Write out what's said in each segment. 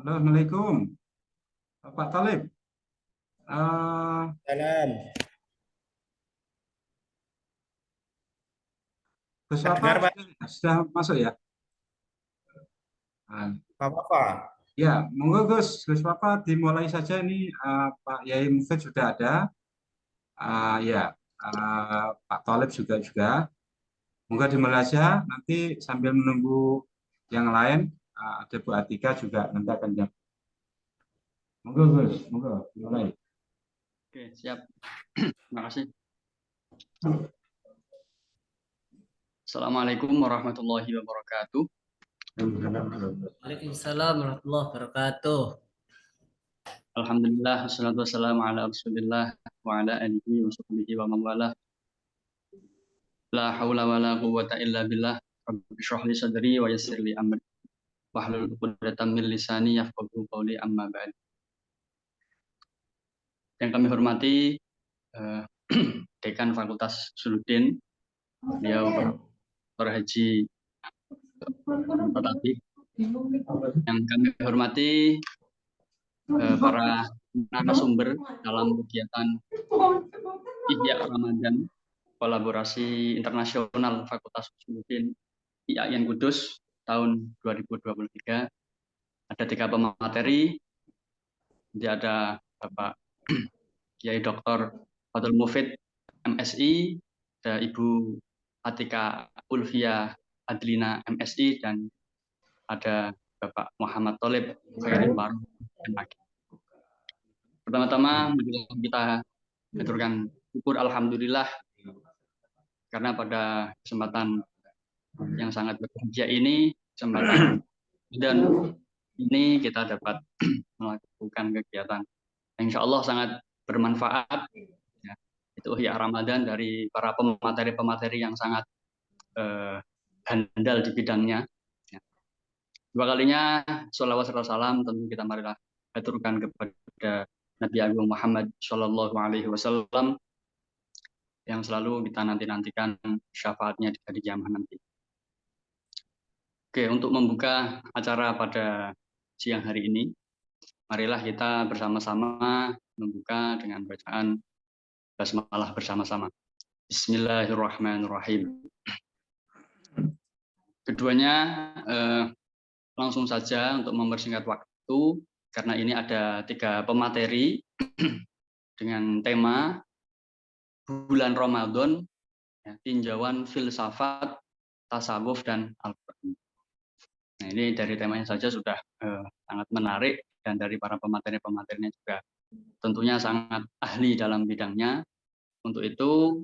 Halo, Assalamualaikum, Pak Talib. Eh, Salam. Gus Dengar, Papa Pak. sudah masuk ya? Ah, Pak Papa. ya, monggo Gus Papa dimulai saja ini. Pak Yai Mufid sudah ada. Ya, Pak Talib juga. Monggo dimulai saja. Nanti sambil menunggu yang lain, ada Bu Atika juga nanti akan jawab. Monggo monggo dimulai. Oke, siap. Terima kasih. Assalamualaikum warahmatullahi wabarakatuh. Waalaikumsalam warahmatullahi wabarakatuh. Alhamdulillah, wassalatu wassalamu ala rasulillah wa ala alihi wa sahbihi wa man walah. La haula wa la quwwata illa billah. Rabbi shrah li sadri wa yassir li amri. Wahlul 'uqdatam min lisani yafqahu qawli, amma ba'd. Yang kami hormati Dekan Fakultas Usuluddin, beliau Dr. Haji Fatati. Yang kami hormati para narasumber dalam kegiatan Ihya Ramadan kolaborasi internasional Fakultas Usuluddin IAIN Kudus tahun 2023. Ada 3 pemateri. Nanti ada Bapak Kiai Dr. Fatul Mufid MSI, ada Ibu Atika Ulfia Adlina MSI, dan ada Bapak Muhammad Thalib Khairil Barun MAG. Pertama-tama kita haturkan syukur alhamdulillah karena pada kesempatan yang sangat berbahagia ini, kesempatan dan ini kita dapat melakukan kegiatan yang insya Allah sangat bermanfaat. Ya, itu Ihya Ramadan dari para pemateri-pemateri yang sangat handal di bidangnya. Ya. 2 kalinya sholawat serta salam tentu kita marilah haturkan kepada Nabi Agung Muhammad Shallallahu Alaihi Wasallam yang selalu kita nantikan syafaatnya di hari kiamat nanti. Oke, untuk membuka acara pada siang hari ini, marilah kita bersama-sama membuka dengan bacaan basmalah bersama-sama. Bismillahirrahmanirrahim. Keduanya langsung saja untuk mempersingkat waktu, karena ini ada 3 pemateri dengan tema bulan Ramadan, ya, tinjauan filsafat, tasawuf, dan Al-Quran. Nah, ini dari temanya saja sudah sangat menarik, dan dari para pemateri-pematerinya juga tentunya sangat ahli dalam bidangnya. Untuk itu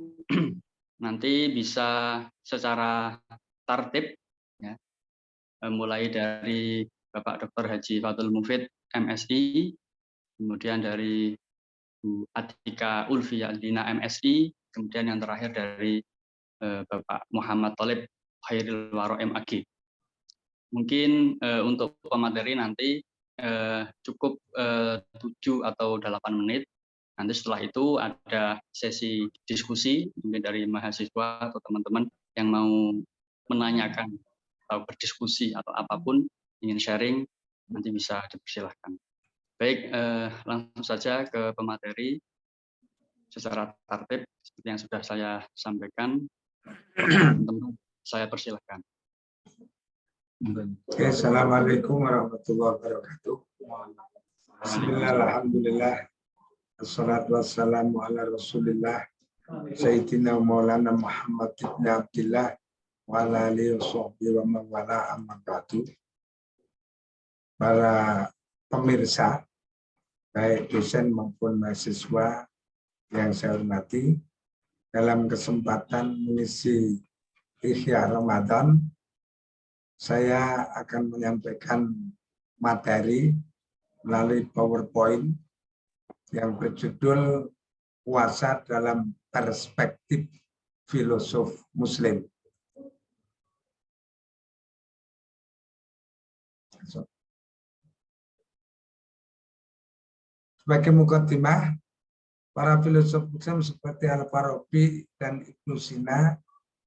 nanti bisa secara tertib, ya, mulai dari Bapak Dr. Haji Fatul Mufid MSI, kemudian dari Bu Atika Ulfia Adlina MSI, kemudian yang terakhir dari Bapak Muhammad Thalib Khairil Barun MAG. Mungkin untuk pemateri nanti cukup 7 atau 8 menit, Nanti setelah itu ada sesi diskusi mungkin dari mahasiswa atau teman-teman yang mau menanyakan atau berdiskusi atau apapun ingin sharing nanti bisa dipersilahkan. Baik, langsung saja ke pemateri secara tertib seperti yang sudah saya sampaikan. Teman-teman, saya persilahkan. Assalamualaikum warahmatullahi wabarakatuh. Bismillah, alhamdulillah. Assalatu wassalamu ala rasulillah. Sayyidina Maulana Muhammad ibn Abdillah wa ala alihi wa sahbihi wa man wala amma ba'du. Para pemirsa, baik dosen maupun mahasiswa yang saya hormati, dalam kesempatan mengisi Ihya Ramadan, saya akan menyampaikan materi melalui PowerPoint yang berjudul Puasa dalam Perspektif Filosof Muslim. Sebagai mukadimah, para filosof Muslim seperti Al-Farabi dan Ibnu Sina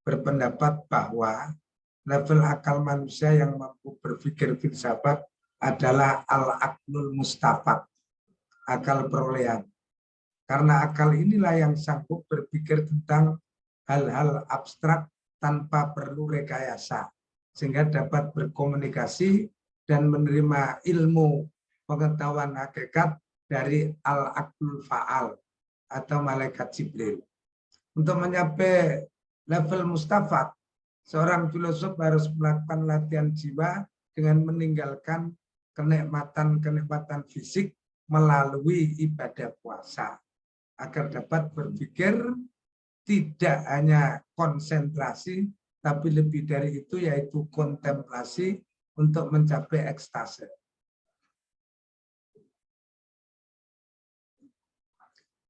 berpendapat bahwa level akal manusia yang mampu berpikir filsafat adalah al-aqlul mustafad, akal perolehan. Karena akal inilah yang sanggup berpikir tentang hal-hal abstrak tanpa perlu rekayasa, sehingga dapat berkomunikasi dan menerima ilmu pengetahuan hakikat dari al-aqlul fa'al atau malaikat Jibril. Untuk mencapai level mustafad, seorang filosof harus melakukan latihan jiwa dengan meninggalkan kenikmatan-kenikmatan fisik melalui ibadah puasa, agar dapat berpikir tidak hanya konsentrasi, tapi lebih dari itu yaitu kontemplasi untuk mencapai ekstase.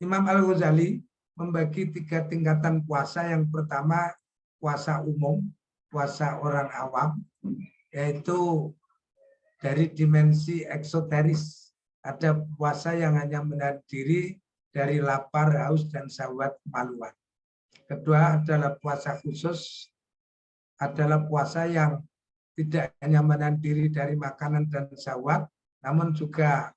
Imam Al-Ghazali membagi 3 tingkatan puasa. Yang pertama, puasa umum, puasa orang awam, yaitu dari dimensi eksoteris. Ada puasa yang hanya menahan diri dari lapar, haus, dan syahwat kemaluan. Kedua adalah puasa khusus, adalah puasa yang tidak hanya menahan diri dari makanan dan syahwat, namun juga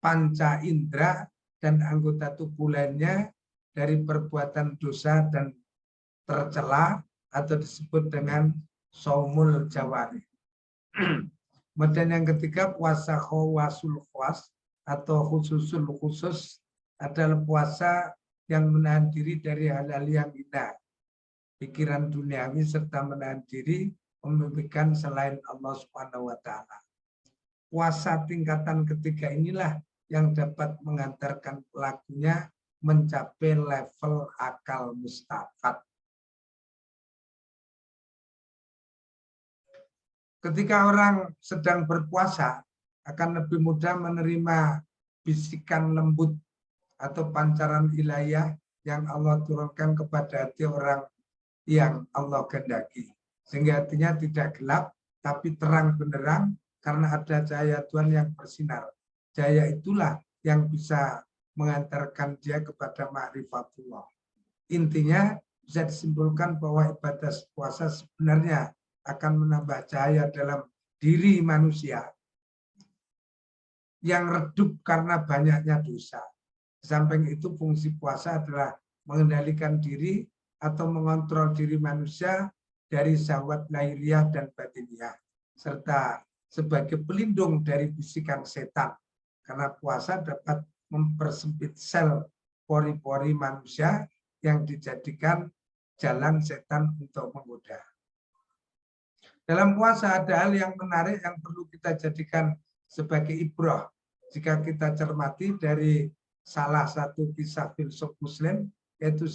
panca indera dan anggota tubuh lainnya dari perbuatan dosa dan tercela atau disebut dengan saumul jawari. Kemudian yang ketiga, puasa khawasul khawas atau khususul khusus, adalah puasa yang menahan diri dari hal-hal yang hina, pikiran duniawi, serta menahan diri memimpikan selain Allah Subhanahu wa Ta'ala. Puasa tingkatan ketiga inilah yang dapat mengantarkan pelakunya mencapai level akal mustafad. Ketika orang sedang berpuasa, akan lebih mudah menerima bisikan lembut atau pancaran ilahiyah yang Allah turunkan kepada hati orang yang Allah kehendaki. Sehingga hatinya tidak gelap, tapi terang benderang karena ada cahaya Tuhan yang bersinar. Cahaya itulah yang bisa mengantarkan dia kepada ma'rifatullah. Intinya bisa disimpulkan bahwa ibadah puasa sebenarnya akan menambah cahaya dalam diri manusia yang redup karena banyaknya dosa. Di samping itu, fungsi puasa adalah mengendalikan diri atau mengontrol diri manusia dari syahwat lahiriah dan batiniah, serta sebagai pelindung dari bisikan setan. Karena puasa dapat mempersempit sel pori-pori manusia yang dijadikan jalan setan untuk menggoda. Dalam puasa ada hal yang menarik yang perlu kita jadikan sebagai ibrah jika kita cermati dari salah satu kisah filsuf Muslim, yaitu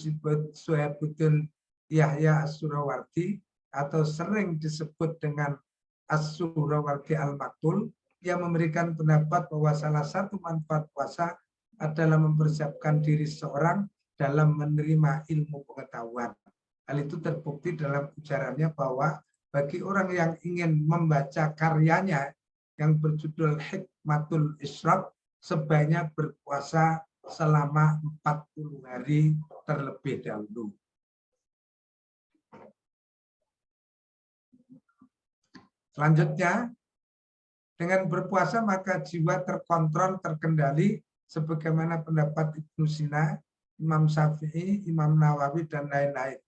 Suhaibuddin Yahya As-Surawardi atau sering disebut dengan As-Surawardi Al-Maktul, yang memberikan pendapat bahwa salah satu manfaat puasa adalah mempersiapkan diri seorang dalam menerima ilmu pengetahuan. Hal itu terbukti dalam ujarannya bahwa bagi orang yang ingin membaca karyanya yang berjudul Hikmatul Isyraq, sebaiknya berpuasa selama 40 hari terlebih dahulu. Selanjutnya, dengan berpuasa maka jiwa terkontrol, terkendali, sebagaimana pendapat Ibnu Sina, Imam Syafi'i, Imam Nawawi, dan lain-lain.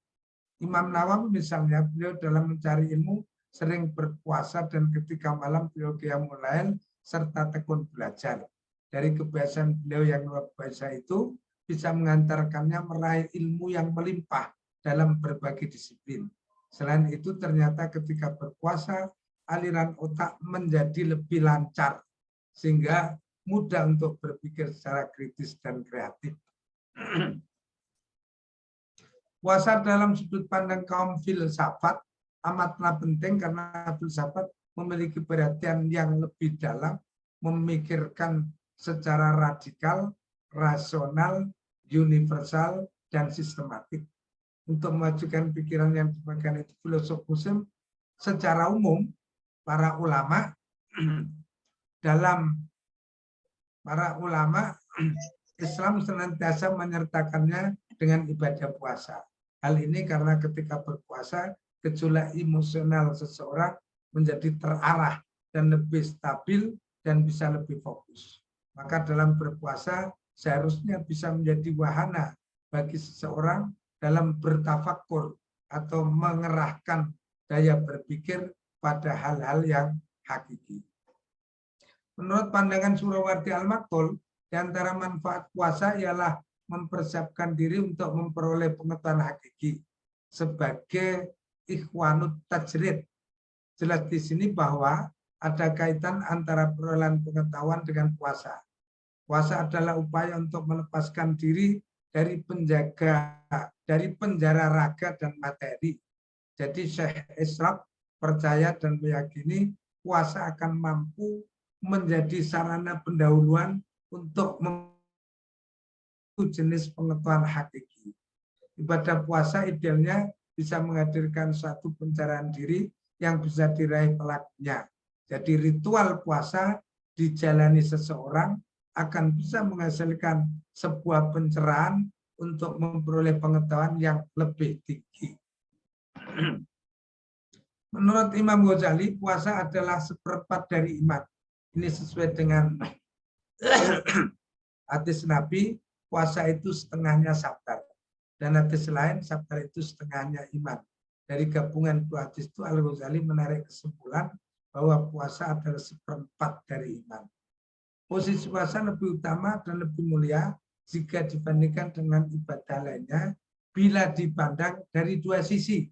Imam Nawawi misalnya, beliau dalam mencari ilmu sering berpuasa dan ketika malam beliau qiyamul lail serta tekun belajar. Dari kebiasaan beliau yang luar biasa itu bisa mengantarkannya meraih ilmu yang melimpah dalam berbagai disiplin. Selain itu ternyata ketika berpuasa aliran otak menjadi lebih lancar sehingga mudah untuk berpikir secara kritis dan kreatif. Puasa dalam sudut pandang kaum filsafat amatlah penting karena filsafat memiliki perhatian yang lebih dalam, memikirkan secara radikal, rasional, universal, dan sistematik. Untuk memajukan pikiran yang dimakan itu filosof Muslim secara umum, para ulama Islam senantiasa menyertakannya dengan ibadah puasa. Hal ini karena ketika berpuasa, gejolak emosional seseorang menjadi terarah dan lebih stabil dan bisa lebih fokus. Maka dalam berpuasa seharusnya bisa menjadi wahana bagi seseorang dalam bertafakkur atau mengerahkan daya berpikir pada hal-hal yang hakiki. Menurut pandangan Surawardi Al-Maktul, di antara manfaat puasa ialah mempersiapkan diri untuk memperoleh pengetahuan hakiki sebagai ikhwanut tajrid. Jelas di sini bahwa ada kaitan antara perolehan pengetahuan dengan puasa. Puasa adalah upaya untuk melepaskan diri dari penjara raga dan materi. Jadi Syekh Israq percaya dan meyakini puasa akan mampu menjadi sarana pendahuluan untuk jenis pengetahuan hakiki. Ibadah puasa idealnya bisa menghadirkan suatu pencerahan diri yang bisa diraih pelakunya. Jadi ritual puasa dijalani seseorang akan bisa menghasilkan sebuah pencerahan untuk memperoleh pengetahuan yang lebih tinggi. Menurut Imam Ghazali, puasa adalah seperempat dari iman. Ini sesuai dengan hadis Nabi, puasa itu setengahnya sabar. Dan hadis lain, sabar itu setengahnya iman. Dari gabungan dua hadis itu, Al-Ghazali menarik kesimpulan bahwa puasa adalah seperempat dari iman. Posisi puasa lebih utama dan lebih mulia jika dibandingkan dengan ibadah lainnya bila dipandang dari dua sisi.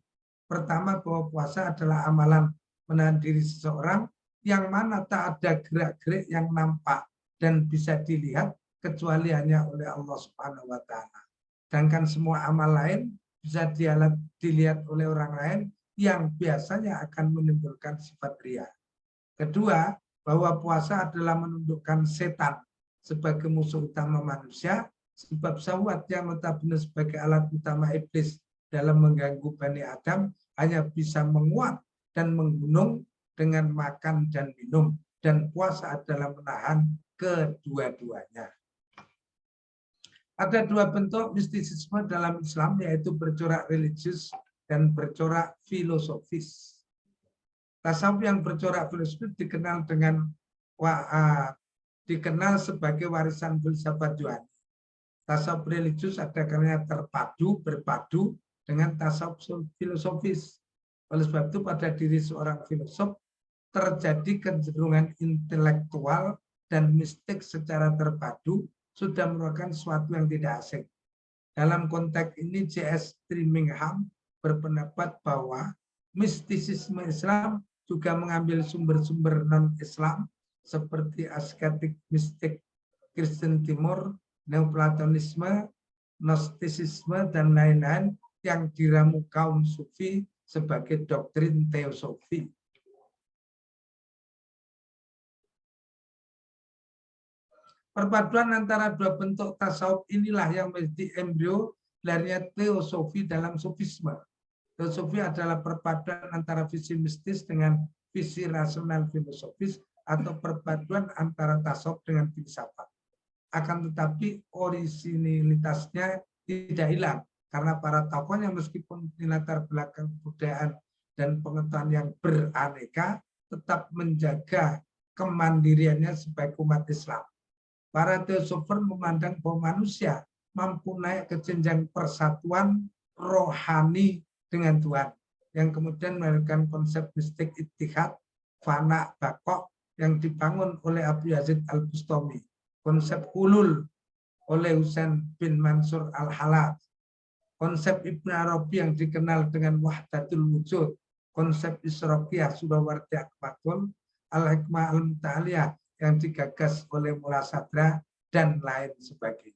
Pertama, bahwa puasa adalah amalan menahan diri seseorang yang mana tak ada gerak-gerik yang nampak dan bisa dilihat kecuali hanya oleh Allah Subhanahu wa Ta'ala. Sedangkan semua amal lain bisa dilihat oleh orang lain yang biasanya akan menimbulkan sifat riya. Kedua, bahwa puasa adalah menundukkan setan sebagai musuh utama manusia, sebab syahwat yang notabene sebagai alat utama iblis dalam mengganggu Bani Adam hanya bisa menguat dan menggunung dengan makan dan minum, dan puasa adalah menahan kedua-duanya. Ada dua bentuk mistisisme dalam Islam, yaitu bercorak religius dan bercorak filosofis. Tasawuf yang bercorak filosofis dikenal sebagai warisan filsafat Yunani. Tasawuf religius ada karena berpadu dengan tasawuf filosofis. Oleh sebab itu pada diri seorang filosof terjadi kecenderungan intelektual dan mistik secara terpadu sudah merupakan sesuatu yang tidak asing. Dalam konteks ini J.S. Trimingham berpendapat bahwa mistisisme Islam juga mengambil sumber-sumber non-Islam seperti asketik mistik Kristen Timur, Neoplatonisme, Gnostisisme, dan lain-lain yang diramu kaum Sufi sebagai doktrin teosofi. Perpaduan antara dua bentuk tasawuf inilah yang menjadi embrio lahirnya teosofi dalam sufisme. Teosofi adalah perpaduan antara visi mistis dengan visi rasional filosofis atau perpaduan antara tasawuf dengan filsafat. akan tetapi orisinilitasnya tidak hilang. Karena para tokohnya meskipun di latar belakang kebudayaan dan pengetahuan yang beraneka, tetap menjaga kemandiriannya sebagai umat Islam. Para teosofer memandang bahwa manusia mampu naik ke jenjang persatuan rohani dengan Tuhan, yang kemudian melahirkan konsep mistik ittihad, fana, bakok yang dibangun oleh Abu Yazid Al-Bustami, konsep hulul oleh Husain bin Mansur Al-Halaf, konsep Ibn Arabi yang dikenal dengan wahdatul wujud, konsep Israqiyah Sudawarti Akmatul, Al-Hikmah Al-Muta'aliyah yang digagas oleh Mullah Sadra, dan lain sebagainya.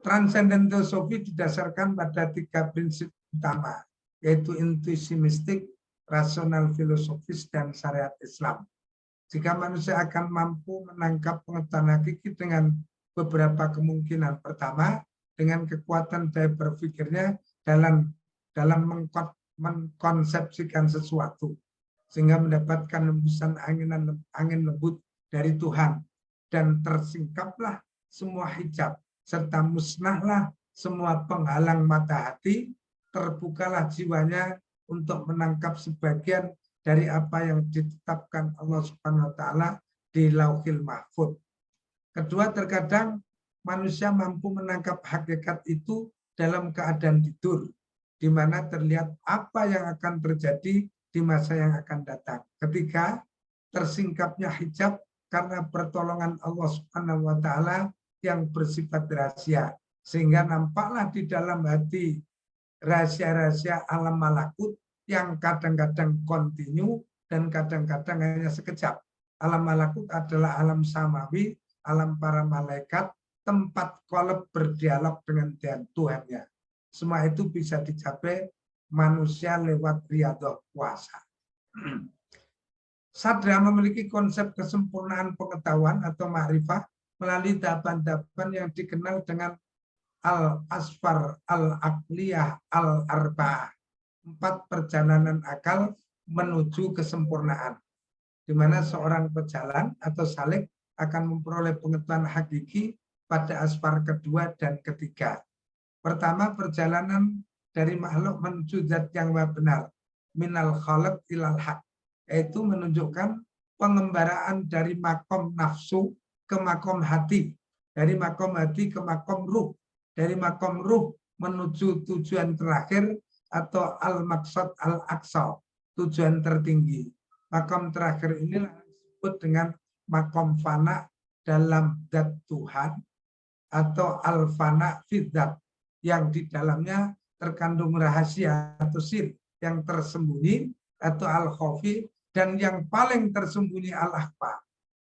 Transcendental Teosofi didasarkan pada 3 prinsip utama, yaitu intuisi mistik, rasional filosofis, dan syariat Islam. Jika manusia akan mampu menangkap pengetahuan hakiki dengan beberapa kemungkinan. Pertama, dengan kekuatan daya berpikirnya dalam mengkonsepsikan sesuatu, sehingga mendapatkan hembusan angin lembut dari Tuhan, dan tersingkaplah semua hijab, serta musnahlah semua penghalang mata hati, terbukalah jiwanya untuk menangkap sebagian dari apa yang ditetapkan Allah Subhanahu wa Ta'ala di Lauhil Mahfuz. Kedua, terkadang manusia mampu menangkap hakikat itu dalam keadaan tidur, di mana terlihat apa yang akan terjadi di masa yang akan datang. Ketiga, tersingkapnya hijab karena pertolongan Allah Subhanahu wa Ta'ala yang bersifat rahasia, sehingga nampaklah di dalam hati rahasia-rahasia alam malakut yang kadang-kadang kontinu dan kadang-kadang hanya sekejap. Alam malakut adalah alam samawi, alam para malaikat, tempat qalb berdialog dengan Tuhannya. Semua itu bisa dicapai manusia lewat riyadhah puasa. Sadra memiliki konsep kesempurnaan pengetahuan atau ma'rifah melalui tahapan-tahapan yang dikenal dengan al-asfar, al-aqliyah, al-arba'ah. 4 perjalanan akal menuju kesempurnaan, di mana seorang pejalan atau salik akan memperoleh pengetahuan hakiki pada asfar kedua dan ketiga. Pertama, perjalanan dari makhluk menuju zat yang benar, minal khalq ilal haq, yaitu menunjukkan pengembaraan dari makom nafsu ke makom hati, dari makom hati ke makom ruh, dari makom ruh menuju tujuan terakhir atau al-maqsad al-aqsa, tujuan tertinggi. Makom terakhir inilah disebut dengan makom fana dalam zat Tuhan atau al-fana fidzat, yang di dalamnya terkandung rahasia atau sir yang tersembunyi, atau al-khafi, dan yang paling tersembunyi al-akhfa.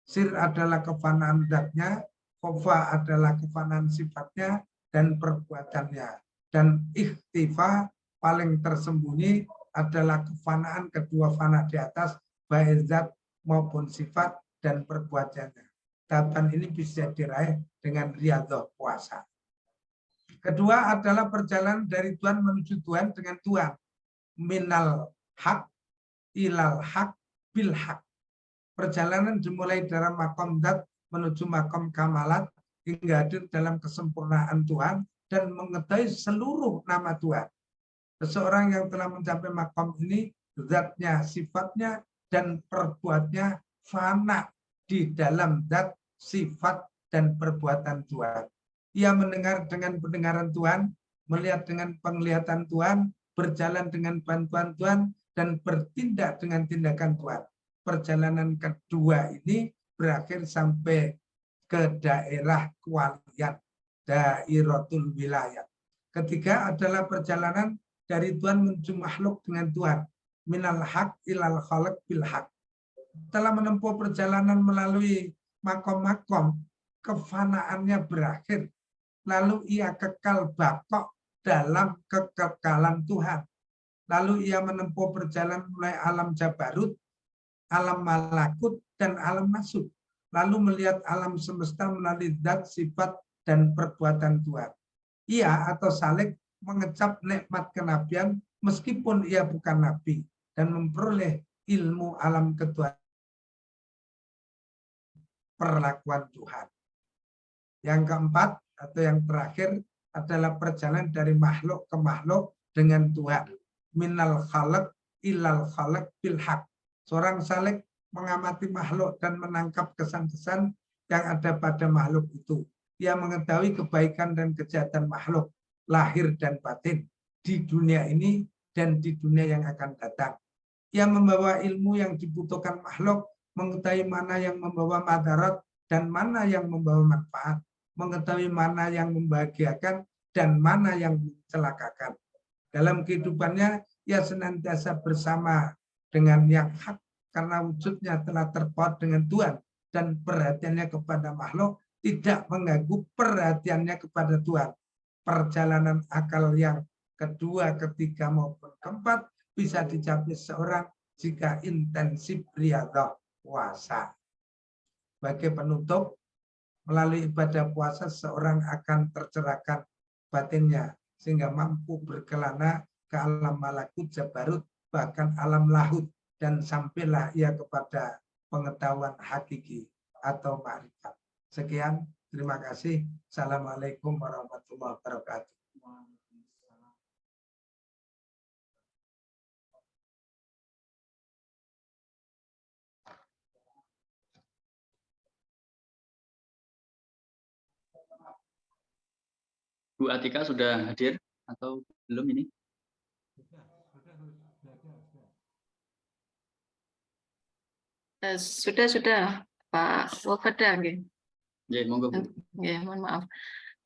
Sir adalah kefanaan zatnya, khofa adalah kefanaan sifatnya dan perbuatannya, dan ikhtifa paling tersembunyi adalah kefanaan kedua fana di atas, baik zat maupun sifat dan perbuatannya. Tahapan ini bisa diraih dengan riyadhah puasa. Kedua adalah perjalanan dari Tuhan menuju Tuhan dengan Tuhan. Minal haq ilal haq bil haq. Perjalanan dimulai dari makom zat menuju makom kamalat hingga hadir dalam kesempurnaan Tuhan dan mengetahui seluruh nama Tuhan. Seseorang yang telah mencapai makom ini, zatnya, sifatnya, dan perbuatnya fana di dalam zat, sifat, dan perbuatan Tuhan. Ia mendengar dengan pendengaran Tuhan, melihat dengan penglihatan Tuhan, berjalan dengan bantuan Tuhan, dan bertindak dengan tindakan Tuhan. Perjalanan kedua ini berakhir sampai ke daerah kewalian, dairatul wilayah. Ketiga adalah perjalanan dari Tuhan menuju makhluk dengan Tuhan, minal haq ilal khalq bil haq. Telah menempuh perjalanan melalui makom-makom, kefanaannya berakhir, lalu ia kekal bakok dalam kekekalan Tuhan. Lalu ia menempuh perjalanan mulai alam jabarut, alam malakut, dan alam nasut, lalu melihat alam semesta melalui zat, sifat, dan perbuatan Tuhan. Ia atau salik mengecap nikmat kenabian meskipun ia bukan nabi, dan memperoleh ilmu alam ketuhanan perlakuan Tuhan. Yang keempat atau yang terakhir adalah perjalanan dari makhluk ke makhluk dengan Tuhan. Minal khalq ilal khalq bil haq. Seorang salik mengamati makhluk dan menangkap kesan-kesan yang ada pada makhluk itu. Ia mengetahui kebaikan dan kejahatan makhluk, lahir dan batin, di dunia ini dan di dunia yang akan datang. Ia membawa ilmu yang dibutuhkan makhluk, mengetahui mana yang membawa madarat dan mana yang membawa manfaat, mengetahui mana yang membahagiakan dan mana yang mencelakakan. Dalam kehidupannya, ia senantiasa bersama dengan yang hak karena wujudnya telah terpaut dengan Tuhan dan perhatiannya kepada makhluk tidak mengganggu perhatiannya kepada Tuhan. Perjalanan akal yang kedua, ketiga maupun keempat bisa dicapai seorang jika intensif riyadhah puasa. Sebagai penutup, melalui ibadah puasa seorang akan tercerahkan batinnya sehingga mampu berkelana ke alam malakut jabarut bahkan alam lahut dan sampailah ia kepada pengetahuan hakiki atau ma'rifat. Sekian, terima kasih. Assalamualaikum warahmatullahi wabarakatuh. Bu Atika sudah hadir atau belum ini? Sudah Pak Wafada, Ya, monggo Bu. ya, mohon maaf.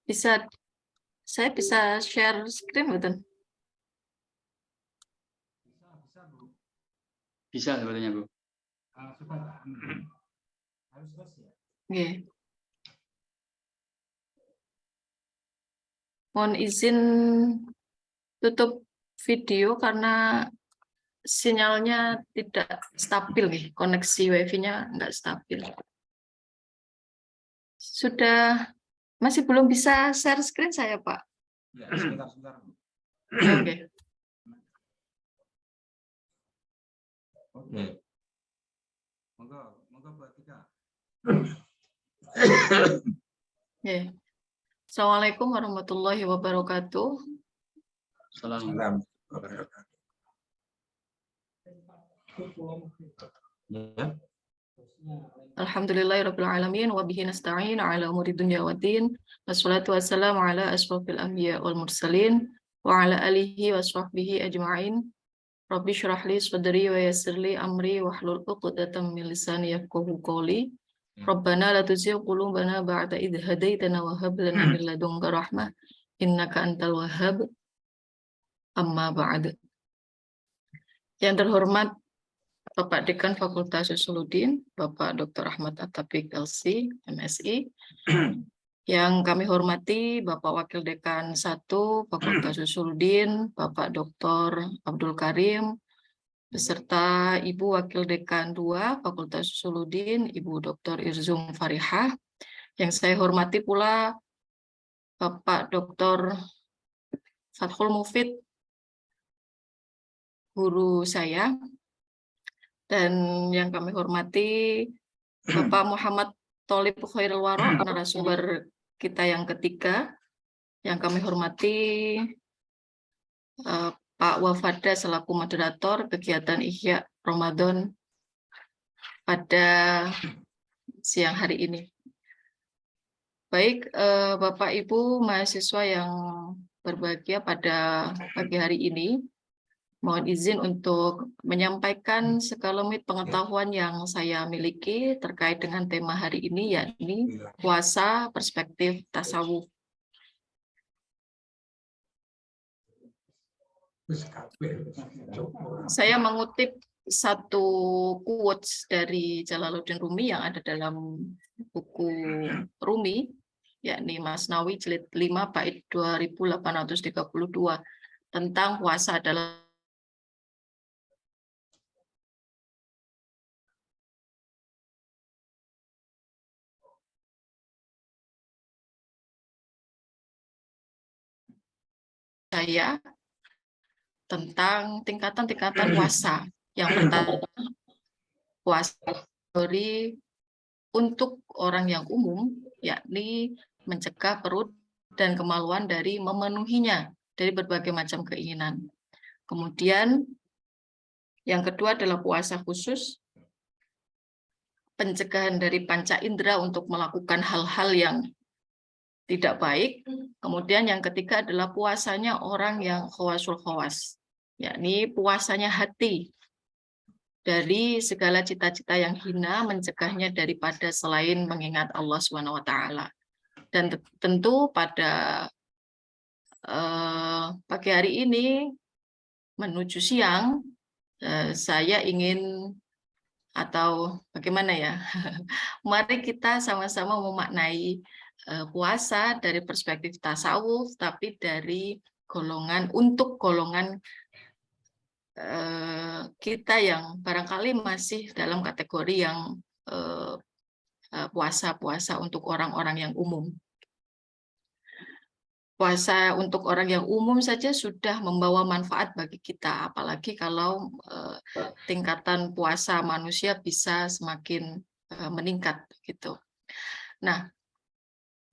Saya bisa share screen, betul? Bisa sepertinya Bu. Ya. Mohon izin tutup video karena sinyalnya tidak stabil, koneksi wifi-nya nggak stabil. Masih belum bisa share screen saya, Pak. Ya, sebentar. Oke. Oke. Monggo Bu Atika. Ya. Assalamualaikum warahmatullahi wabarakatuh. Salam. Ya. Alhamdulillahirabbil alamin wa bihi nasta'in ala umuri dunya waddin. Wassalatu wassalamu ala asyrofil anbiya wal mursalin wa ala alihi wa sahbihi ajma'in. Rabbi shrah li sadri wa yassir li amri wahlul 'uqdatam min lisani yafqahu qawli. Rabbana la tuzigh qulubana ba'da idh hadaitana wa hab lana min ladunka rahmah innaka antal wahhab. Amma ba'd. Yang terhormat Bapak Dekan Fakultas Usuluddin, Bapak Dr. Ahmad At-Taufik LC, MSI. Yang kami hormati Bapak Wakil Dekan 1 Fakultas Usuluddin, Bapak Dr. Abdul Karim, beserta Ibu Wakil Dekan 2 Fakultas Usuluddin, Ibu Dr. Irzum Farihah. Yang saya hormati pula Bapak Dr. Fathul Mufid, guru saya. Dan yang kami hormati Bapak Muhammad Tholib Khairul Wara, narasumber kita yang ketiga. Yang kami hormati Pak Wafada selaku moderator kegiatan Ihya Ramadan pada siang hari ini. Baik, Bapak Ibu mahasiswa yang berbahagia pada pagi hari ini, mohon izin untuk menyampaikan sekelumit pengetahuan yang saya miliki terkait dengan tema hari ini, yakni puasa perspektif tasawuf. Saya mengutip satu quotes dari Jalaluddin Rumi yang ada dalam buku Rumi, yakni Masnawi jilid 5 bait 2832 tentang puasa adalah saya tentang tingkatan-tingkatan puasa. Yang pertama, puasa kategori untuk orang yang umum, yakni mencegah perut dan kemaluan dari memenuhinya dari berbagai macam keinginan. Kemudian yang kedua adalah puasa khusus, pencegahan dari panca indera untuk melakukan hal-hal yang tidak baik. Kemudian yang ketiga adalah puasanya orang yang khawasul khawas, yakni puasanya hati dari segala cita-cita yang hina, mencegahnya daripada selain mengingat Allah SWT. Dan tentu pada pagi hari ini menuju siang, saya ingin, atau bagaimana ya, mari kita sama-sama memaknai puasa dari perspektif tasawuf, tapi dari golongan, untuk golongan kita yang barangkali masih dalam kategori yang puasa-puasa untuk orang-orang yang umum. Puasa untuk orang yang umum saja sudah membawa manfaat bagi kita, apalagi kalau tingkatan puasa manusia bisa semakin meningkat gitu. Nah,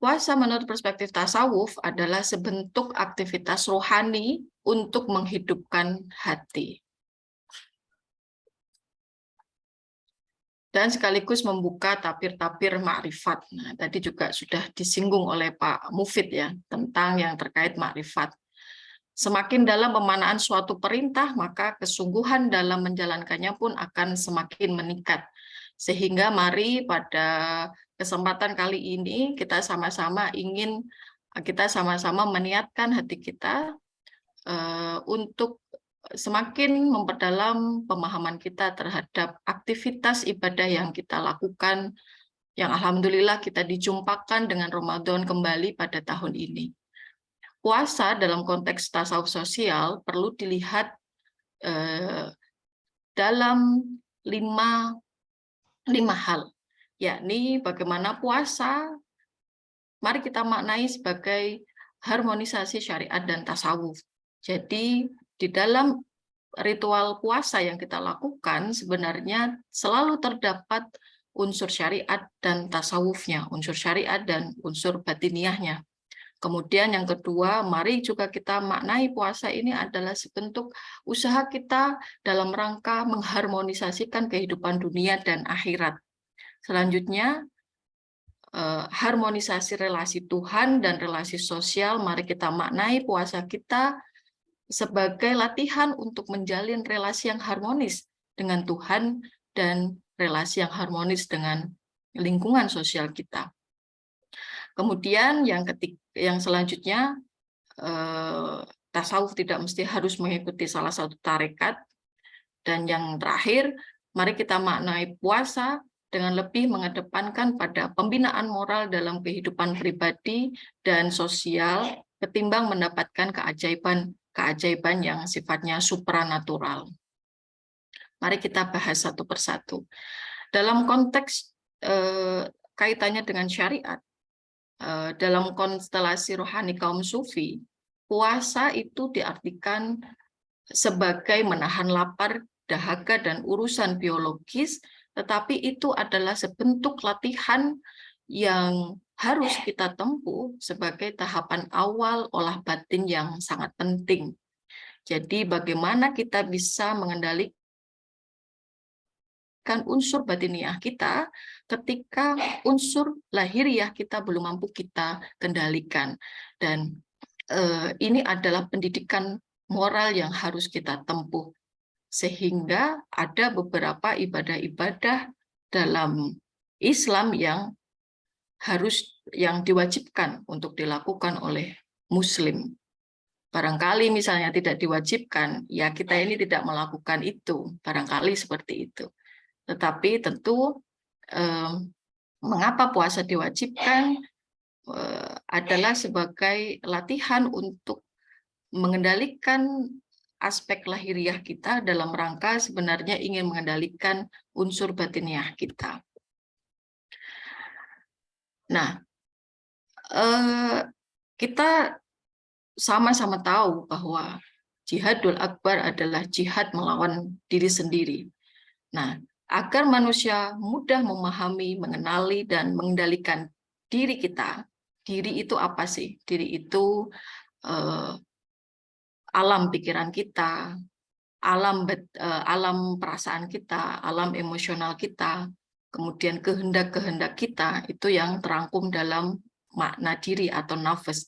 puasa menurut perspektif tasawuf adalah sebentuk aktivitas rohani untuk menghidupkan hati. Dan sekaligus membuka tapir-tapir makrifat. Nah, tadi juga sudah disinggung oleh Pak Mufid ya, tentang yang terkait makrifat. Semakin dalam pemanaan suatu perintah, maka kesungguhan dalam menjalankannya pun akan semakin meningkat. Sehingga mari pada kesempatan kali ini kita sama-sama meniatkan hati kita untuk semakin memperdalam pemahaman kita terhadap aktivitas ibadah yang kita lakukan, yang alhamdulillah kita dijumpakan dengan Ramadan kembali pada tahun ini. Puasa dalam konteks tasawuf sosial perlu dilihat dalam lima hal, yakni bagaimana puasa, mari kita maknai sebagai harmonisasi syariat dan tasawuf. Jadi di dalam ritual puasa yang kita lakukan sebenarnya selalu terdapat unsur syariat dan tasawufnya, unsur syariat dan unsur batiniahnya. Kemudian yang kedua, mari juga kita maknai puasa ini adalah sebentuk usaha kita dalam rangka mengharmonisasikan kehidupan dunia dan akhirat. Selanjutnya, harmonisasi relasi Tuhan dan relasi sosial, mari kita maknai puasa kita sebagai latihan untuk menjalin relasi yang harmonis dengan Tuhan dan relasi yang harmonis dengan lingkungan sosial kita. Kemudian yang selanjutnya, tasawuf tidak mesti harus mengikuti salah satu tarekat. Dan yang terakhir, mari kita maknai puasa dengan lebih mengedepankan pada pembinaan moral dalam kehidupan pribadi dan sosial ketimbang mendapatkan keajaiban yang sifatnya supranatural. Mari kita bahas satu persatu. Dalam konteks kaitannya dengan syariat, dalam konstelasi rohani kaum sufi, puasa itu diartikan sebagai menahan lapar, dahaga, dan urusan biologis, tetapi itu adalah sebentuk latihan yang harus kita tempuh sebagai tahapan awal olah batin yang sangat penting. Jadi bagaimana kita bisa mengendalikan unsur batiniah kita ketika unsur lahiriah kita belum mampu kita kendalikan. Dan ini adalah pendidikan moral yang harus kita tempuh. Sehingga ada beberapa ibadah-ibadah dalam Islam yang diwajibkan untuk dilakukan oleh Muslim. Barangkali misalnya tidak diwajibkan, ya kita ini tidak melakukan itu, barangkali seperti itu. Tetapi tentu mengapa puasa diwajibkan adalah sebagai latihan untuk mengendalikan aspek lahiriah kita dalam rangka sebenarnya ingin mengendalikan unsur batiniah kita. Nah, kita sama-sama tahu bahwa jihadul akbar adalah jihad melawan diri sendiri. Nah, agar manusia mudah memahami, mengenali, dan mengendalikan diri kita. Diri itu apa sih? Diri itu alam pikiran kita, alam perasaan kita, alam emosional kita, kemudian kehendak-kehendak kita, itu yang terangkum dalam makna diri atau nafas.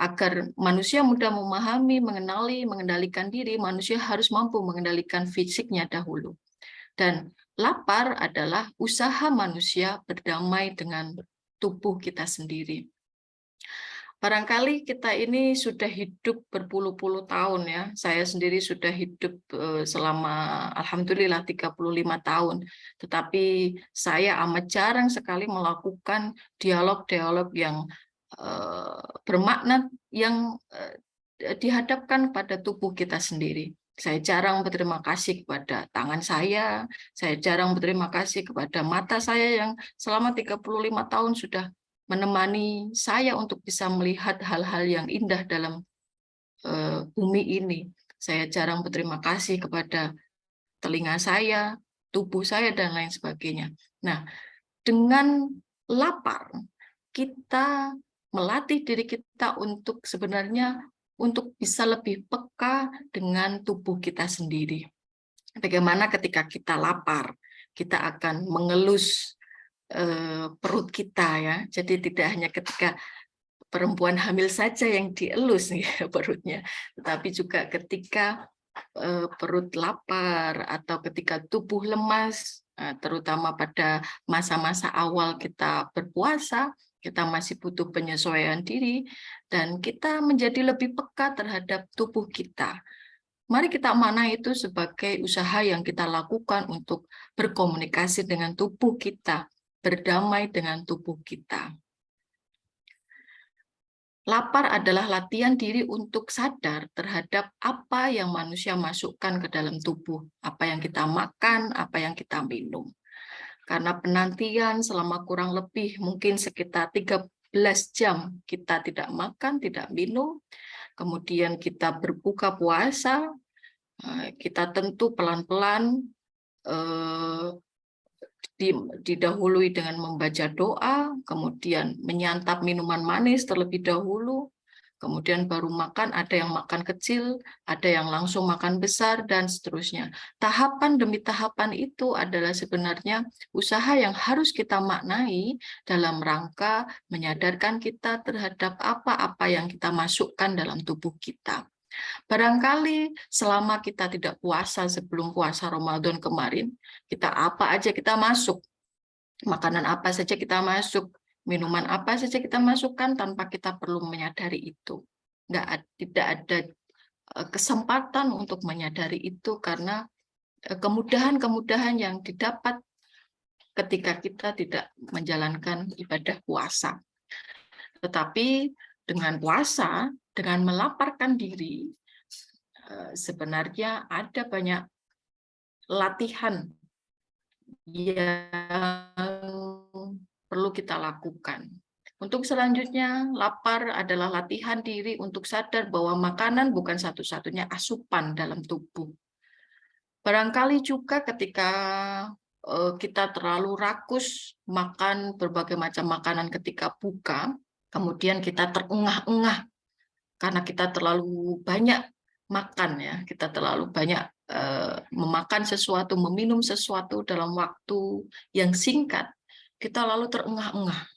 Agar manusia mudah memahami, mengenali, mengendalikan diri, manusia harus mampu mengendalikan fisiknya dahulu. Dan lapar adalah usaha manusia berdamai dengan tubuh kita sendiri. Barangkali kita ini sudah hidup berpuluh-puluh tahun ya. Saya sendiri sudah hidup selama alhamdulillah 35 tahun. Tetapi saya amat jarang sekali melakukan dialog-dialog yang bermakna, yang dihadapkan pada tubuh kita sendiri. Saya jarang berterima kasih kepada tangan saya jarang berterima kasih kepada mata saya yang selama 35 tahun sudah menemani saya untuk bisa melihat hal-hal yang indah dalam bumi ini. Saya jarang berterima kasih kepada telinga saya, tubuh saya, dan lain sebagainya. Nah, dengan lapar, kita melatih diri kita untuk sebenarnya untuk bisa lebih peka dengan tubuh kita sendiri. Bagaimana ketika kita lapar, kita akan mengelus perut kita ya. Jadi tidak hanya ketika perempuan hamil saja yang dielus ya, perutnya, tetapi juga ketika perut lapar atau ketika tubuh lemas, terutama pada masa-masa awal kita berpuasa, kita masih butuh penyesuaian diri dan kita menjadi lebih peka terhadap tubuh kita. Mari kita maknai itu sebagai usaha yang kita lakukan untuk berkomunikasi dengan tubuh kita, berdamai dengan tubuh kita. Lapar adalah latihan diri untuk sadar terhadap apa yang manusia masukkan ke dalam tubuh, apa yang kita makan, apa yang kita minum. Karena penantian selama kurang lebih mungkin sekitar 13 jam kita tidak makan, tidak minum, kemudian kita berbuka puasa, kita tentu pelan-pelan didahului dengan membaca doa, kemudian menyantap minuman manis terlebih dahulu, kemudian baru makan, ada yang makan kecil, ada yang langsung makan besar, dan seterusnya. Tahapan demi tahapan itu adalah sebenarnya usaha yang harus kita maknai dalam rangka menyadarkan kita terhadap apa-apa yang kita masukkan dalam tubuh kita. Barangkali selama kita tidak puasa sebelum puasa Ramadan kemarin, kita apa aja kita masuk, makanan apa saja kita masuk, minuman apa saja kita masukkan tanpa kita perlu menyadari itu. Tidak ada kesempatan untuk menyadari itu karena kemudahan-kemudahan yang didapat ketika kita tidak menjalankan ibadah puasa. Tetapi dengan puasa, dengan melaparkan diri, sebenarnya ada banyak latihan yang perlu kita lakukan. Untuk selanjutnya, lapar adalah latihan diri untuk sadar bahwa makanan bukan satu-satunya asupan dalam tubuh. Barangkali juga ketika kita terlalu rakus makan berbagai macam makanan ketika buka, kemudian kita terengah-engah karena kita terlalu banyak makan ya, kita terlalu banyak memakan sesuatu, meminum sesuatu dalam waktu yang singkat, kita lalu terengah-engah.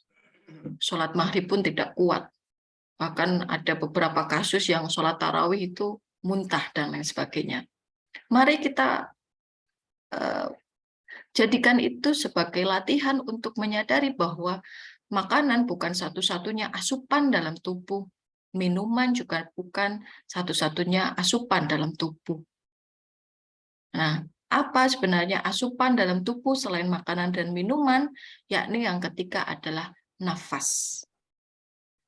Sholat maghrib pun tidak kuat. Bahkan ada beberapa kasus yang sholat tarawih itu muntah dan lain sebagainya. Mari kita jadikan itu sebagai latihan untuk menyadari bahwa makanan bukan satu-satunya asupan dalam tubuh. Minuman juga bukan satu-satunya asupan dalam tubuh. Nah, apa sebenarnya asupan dalam tubuh selain makanan dan minuman? Yakni yang ketiga adalah nafas.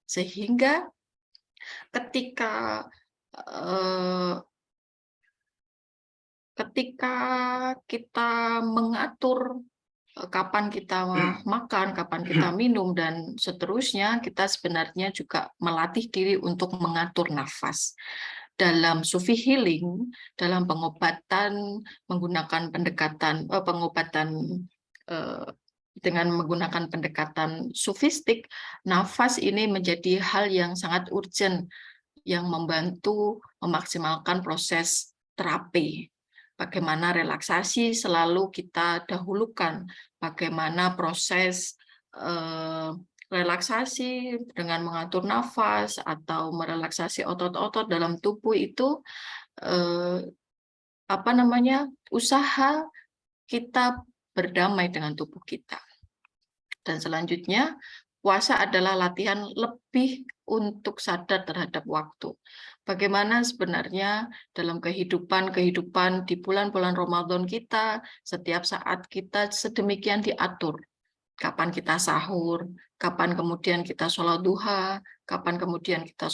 Sehingga ketika kita mengatur kapan kita makan, kapan kita minum, dan seterusnya, kita sebenarnya juga melatih diri untuk mengatur nafas. dalam Sufi healing, dalam pengobatan menggunakan pengobatan dengan menggunakan pendekatan sufistik, nafas ini menjadi hal yang sangat urgent yang membantu memaksimalkan proses terapi. Bagaimana relaksasi selalu kita dahulukan, bagaimana proses relaksasi dengan mengatur nafas atau merelaksasi otot-otot dalam tubuh itu usaha kita berdamai dengan tubuh kita. Dan selanjutnya, puasa adalah latihan lebih untuk sadar terhadap waktu. Bagaimana sebenarnya dalam kehidupan di bulan-bulan Ramadan kita, setiap saat kita sedemikian diatur. Kapan kita sahur, kapan kemudian kita sholat duha, kapan kemudian kita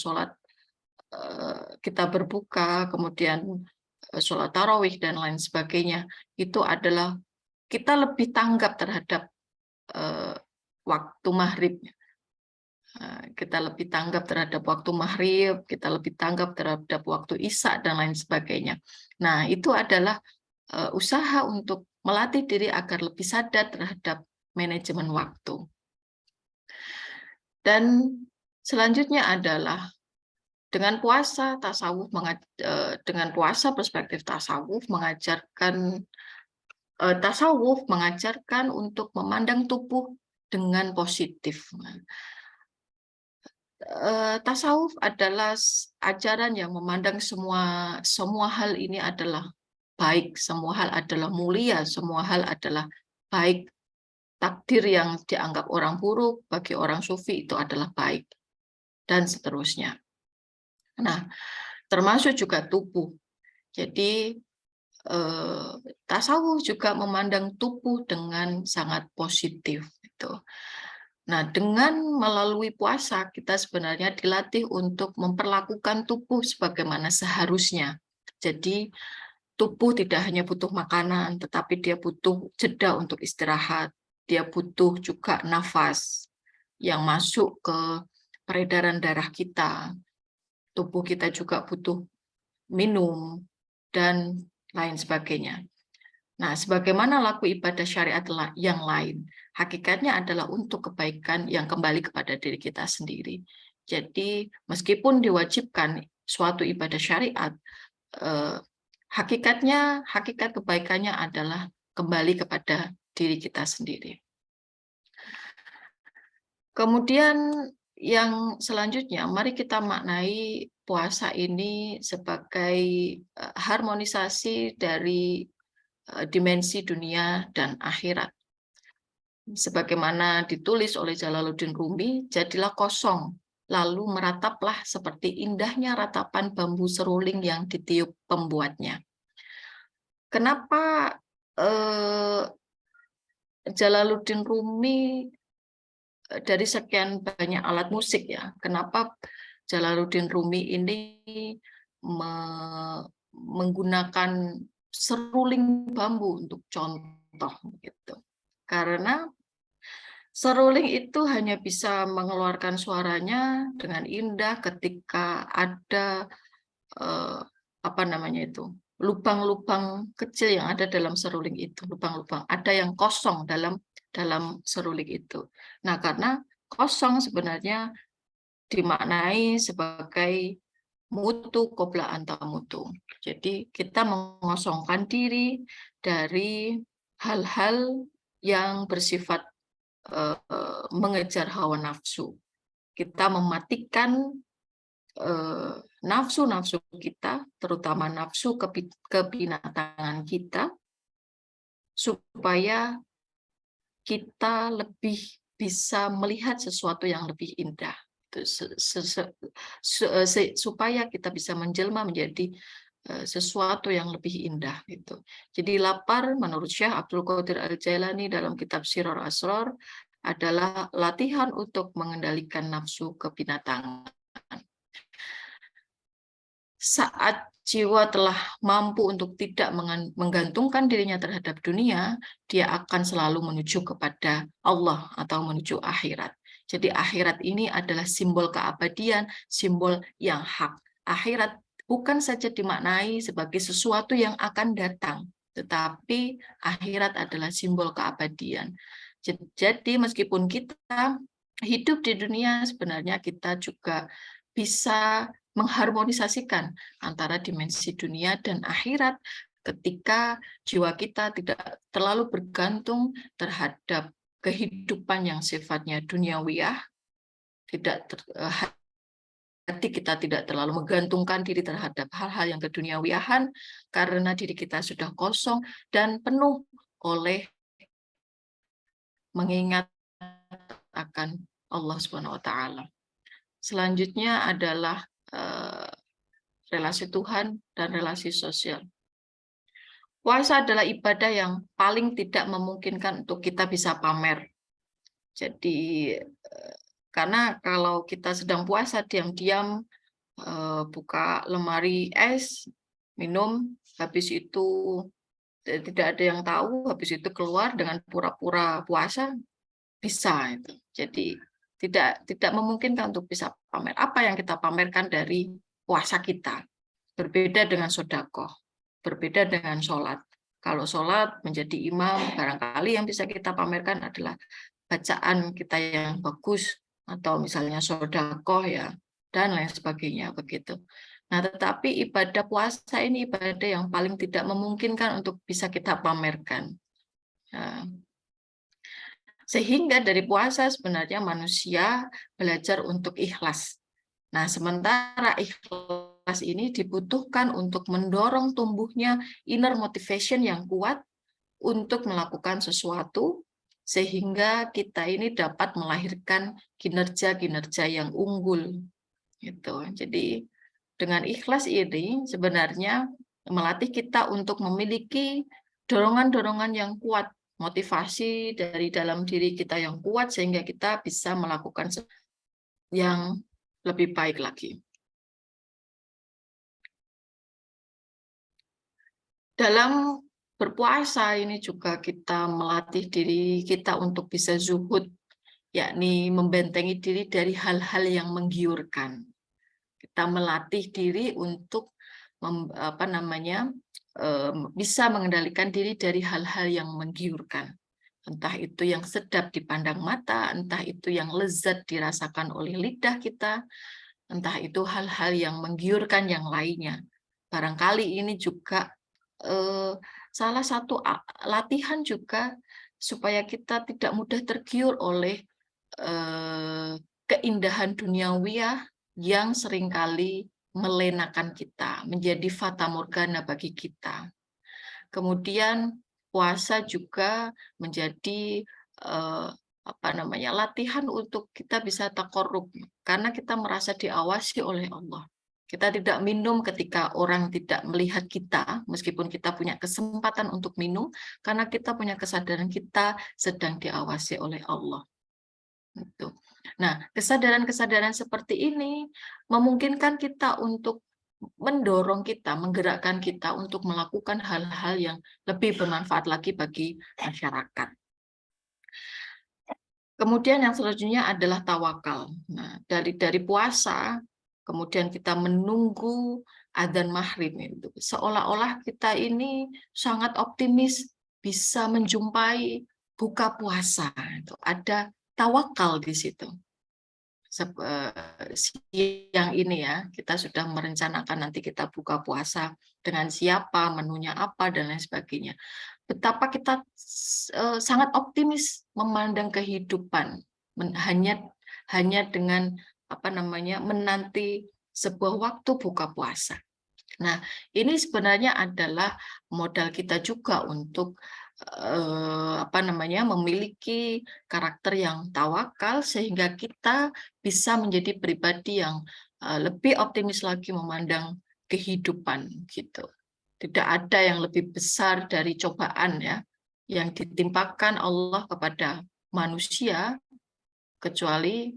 kita berbuka, kemudian sholat tarawih dan lain sebagainya. Itu adalah kita lebih tanggap terhadap waktu maghrib. Kita lebih tanggap terhadap waktu maghrib, kita lebih tanggap terhadap waktu isya dan lain sebagainya. Nah, itu adalah usaha untuk melatih diri agar lebih sadar terhadap manajemen waktu. Dan selanjutnya adalah dengan puasa perspektif tasawuf mengajarkan untuk memandang tubuh dengan positif. Tasawuf adalah ajaran yang memandang semua hal ini adalah baik, semua hal adalah mulia, semua hal adalah baik. Takdir yang dianggap orang buruk bagi orang sufi itu adalah baik, dan seterusnya. Nah, termasuk juga tubuh. Jadi tasawuf juga memandang tubuh dengan sangat positif. Gitu. Nah, dengan melalui puasa, kita sebenarnya dilatih untuk memperlakukan tubuh sebagaimana seharusnya. Jadi, tubuh tidak hanya butuh makanan, tetapi dia butuh jeda untuk istirahat. Dia butuh juga nafas yang masuk ke peredaran darah kita. Tubuh kita juga butuh minum, dan lain sebagainya. Nah, sebagaimana laku ibadah syariat yang lain, hakikatnya adalah untuk kebaikan yang kembali kepada diri kita sendiri. Jadi, meskipun diwajibkan suatu ibadah syariat, hakikat kebaikannya adalah kembali kepada diri kita sendiri. Kemudian yang selanjutnya, mari kita maknai puasa ini sebagai harmonisasi dari dimensi dunia dan akhirat. Sebagaimana ditulis oleh Jalaluddin Rumi, jadilah kosong, lalu merataplah seperti indahnya ratapan bambu seruling yang ditiup pembuatnya. Kenapa Jalaluddin Rumi dari sekian banyak alat musik ya, kenapa Jalaluddin Rumi ini menggunakan seruling bambu untuk contoh gitu. Karena seruling itu hanya bisa mengeluarkan suaranya dengan indah ketika ada lubang-lubang kecil yang ada dalam seruling itu, lubang-lubang ada yang kosong dalam seruling itu. Nah, karena kosong sebenarnya dimaknai sebagai mutu qabla anta mutu. Jadi kita mengosongkan diri dari hal-hal yang bersifat mengejar hawa nafsu. Kita mematikan nafsu-nafsu kita, terutama nafsu kebinatangan kita, supaya kita lebih bisa melihat sesuatu yang lebih indah. Supaya kita bisa menjelma menjadi sesuatu yang lebih indah gitu. Jadi lapar menurut Syekh Abdul Qadir Al-Jailani dalam kitab Siror Asror adalah latihan untuk mengendalikan nafsu kebinatangan. Saat jiwa telah mampu untuk tidak menggantungkan dirinya terhadap dunia, dia akan selalu menuju kepada Allah atau menuju akhirat. Jadi akhirat ini adalah simbol keabadian, simbol yang hak. Akhirat bukan saja dimaknai sebagai sesuatu yang akan datang, tetapi akhirat adalah simbol keabadian. Jadi meskipun kita hidup di dunia, sebenarnya kita juga bisa mengharmonisasikan antara dimensi dunia dan akhirat ketika jiwa kita tidak terlalu bergantung terhadap kehidupan yang sifatnya duniawiyah, hati kita tidak terlalu menggantungkan diri terhadap hal-hal yang keduniawiahan, karena diri kita sudah kosong dan penuh oleh mengingat akan Allah Subhanahu wa taala. Selanjutnya adalah relasi Tuhan dan relasi sosial. Puasa adalah ibadah yang paling tidak memungkinkan untuk kita bisa pamer. Jadi karena kalau kita sedang puasa diam-diam buka lemari es, minum, habis itu tidak ada yang tahu, habis itu keluar dengan pura-pura puasa, bisa itu. Jadi tidak memungkinkan untuk bisa pamer. Apa yang kita pamerkan dari puasa kita? Berbeda dengan sedekah, berbeda dengan sholat. Kalau sholat menjadi imam, barangkali yang bisa kita pamerkan adalah bacaan kita yang bagus, atau misalnya sedekah ya, dan lain sebagainya begitu. Nah, tetapi ibadah puasa ini ibadah yang paling tidak memungkinkan untuk bisa kita pamerkan. Nah, sehingga dari puasa sebenarnya manusia belajar untuk ikhlas. Nah, sementara ikhlas ini dibutuhkan untuk mendorong tumbuhnya inner motivation yang kuat untuk melakukan sesuatu, sehingga kita ini dapat melahirkan kinerja-kinerja yang unggul. Gitu. Jadi dengan ikhlas ini sebenarnya melatih kita untuk memiliki dorongan-dorongan yang kuat, motivasi dari dalam diri kita yang kuat, sehingga kita bisa melakukan yang lebih baik lagi. Dalam berpuasa ini juga kita melatih diri kita untuk bisa zuhud, yakni membentengi diri dari hal-hal yang menggiurkan. Kita melatih diri untuk bisa mengendalikan diri dari hal-hal yang menggiurkan. Entah itu yang sedap dipandang mata, entah itu yang lezat dirasakan oleh lidah kita, entah itu hal-hal yang menggiurkan yang lainnya. Barangkali ini juga salah satu latihan juga supaya kita tidak mudah tergiur oleh keindahan duniawiyah yang seringkali melenakan kita, menjadi fata morgana bagi kita. Kemudian puasa juga menjadi latihan untuk kita bisa taqarrub, karena kita merasa diawasi oleh Allah. Kita tidak minum ketika orang tidak melihat kita, meskipun kita punya kesempatan untuk minum, karena kita punya kesadaran kita sedang diawasi oleh Allah. Gitu. Nah, kesadaran-kesadaran seperti ini memungkinkan kita untuk mendorong kita, menggerakkan kita untuk melakukan hal-hal yang lebih bermanfaat lagi bagi masyarakat. Kemudian yang selanjutnya adalah tawakal. Nah, dari puasa, kemudian kita menunggu adzan maghrib itu. Seolah-olah kita ini sangat optimis bisa menjumpai buka puasa. Itu ada tawakal di situ. Siang ini ya, kita sudah merencanakan nanti kita buka puasa dengan siapa, menunya apa, dan lain sebagainya. Betapa kita sangat optimis memandang kehidupan, hanya dengan menanti sebuah waktu buka puasa. Nah, ini sebenarnya adalah modal kita juga untuk memiliki karakter yang tawakal, sehingga kita bisa menjadi pribadi yang lebih optimis lagi memandang kehidupan gitu. Tidak ada yang lebih besar dari cobaan ya yang ditimpakan Allah kepada manusia, kecuali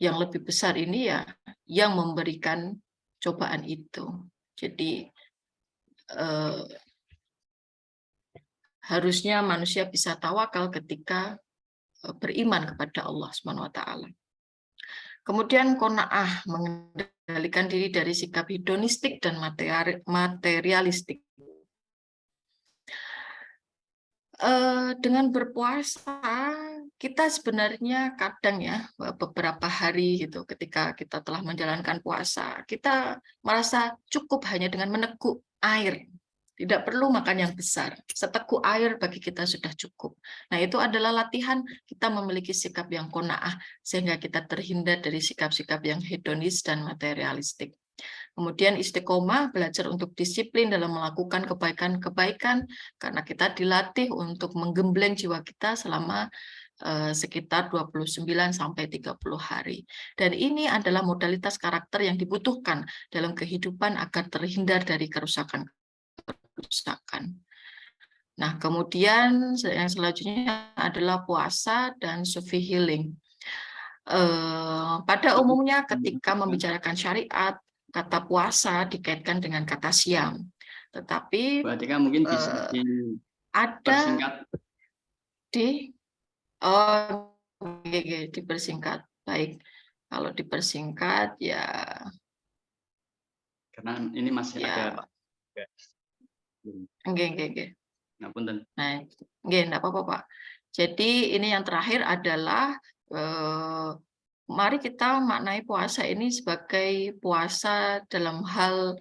yang lebih besar ini ya yang memberikan cobaan itu. Jadi harusnya manusia bisa tawakal ketika beriman kepada Allah Subhanahu wa taala. Kemudian qanaah, mengendalikan diri dari sikap hedonistik dan materialistik. Dengan berpuasa kita sebenarnya kadang ya beberapa hari gitu ketika kita telah menjalankan puasa kita merasa cukup hanya dengan meneguk air, tidak perlu makan yang besar, seteguk air bagi kita sudah cukup. Nah itu adalah latihan kita memiliki sikap yang qanaah sehingga kita terhindar dari sikap-sikap yang hedonis dan materialistik. Kemudian istiqomah, belajar untuk disiplin dalam melakukan kebaikan-kebaikan karena kita dilatih untuk menggembleng jiwa kita selama sekitar 29 sampai 30 hari. Dan ini adalah modalitas karakter yang dibutuhkan dalam kehidupan agar terhindar dari kerusakan. Nah, kemudian yang selanjutnya adalah puasa dan sufi healing. Pada umumnya ketika membicarakan syariat, kata puasa dikaitkan dengan kata siam. Tetapi Mbak Atika mungkin bisa ada dipersingkat. Dipersingkat. Baik. Kalau dipersingkat ya Karena ini masih ya. ada Pak. Nggih. Ngapunten. Nah, enggak apa-apa, Pak. Jadi ini yang terakhir adalah mari kita maknai puasa ini sebagai puasa dalam hal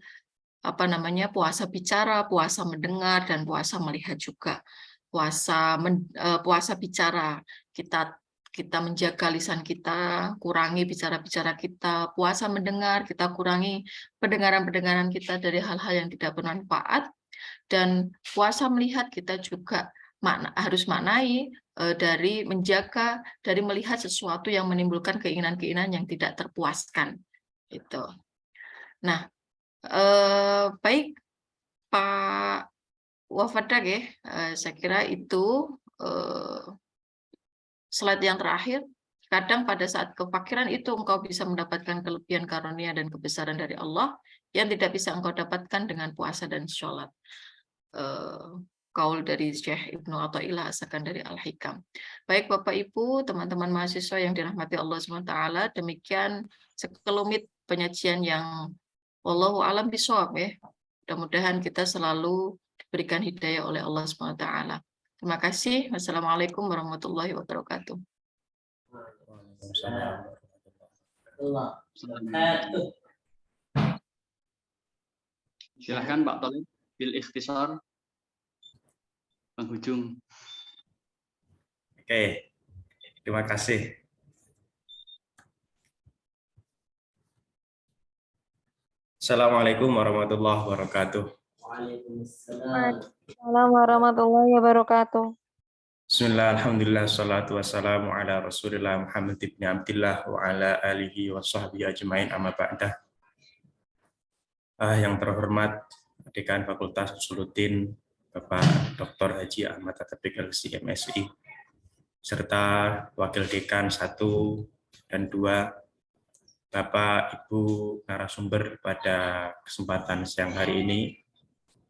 puasa bicara, puasa mendengar, dan puasa melihat juga. Puasa bicara, kita menjaga lisan kita, kurangi bicara-bicara kita. Puasa mendengar, kita kurangi pendengaran-pendengaran kita dari hal-hal yang tidak bermanfaat. Dan puasa melihat, kita juga harus maknai dari menjaga, dari melihat sesuatu yang menimbulkan keinginan-keinginan yang tidak terpuaskan. Itu. Nah, baik Pak Wafadak ya, saya kira itu slide yang terakhir. Kadang pada saat kefakiran itu engkau bisa mendapatkan kelebihan karunia dan kebesaran dari Allah yang tidak bisa engkau dapatkan dengan puasa dan sholat. Kaul dari Syekh Ibnu Athaillah asalkan dari Al-Hikam. Baik Bapak Ibu, teman-teman mahasiswa yang dirahmati Allah SWT, demikian sekelumit penyajian yang wallahu alam bishawab ya. Mudah-mudahan kita selalu diberikan hidayah oleh Allah SWT. Terima kasih. Wassalamualaikum warahmatullahi wabarakatuh. Silahkan Pak Tolib bil ikhtisar penghujung. Oke, terima kasih. Assalamualaikum warahmatullahi wabarakatuh. Waalaikumsalam warahmatullahi wabarakatuh. Bismillah, alhamdulillah, salatu wassalamu ala rasulillah Muhammad ibn Abdillah wa ala alihi wa sahbihi ajma'in amma ba'dah. Yang terhormat Dekan Fakultas Usuluddin Bapak Dr. Haji Ahmad Taufik LC MSI, serta Wakil Dekan 1 dan 2, Bapak Ibu narasumber pada kesempatan siang hari ini,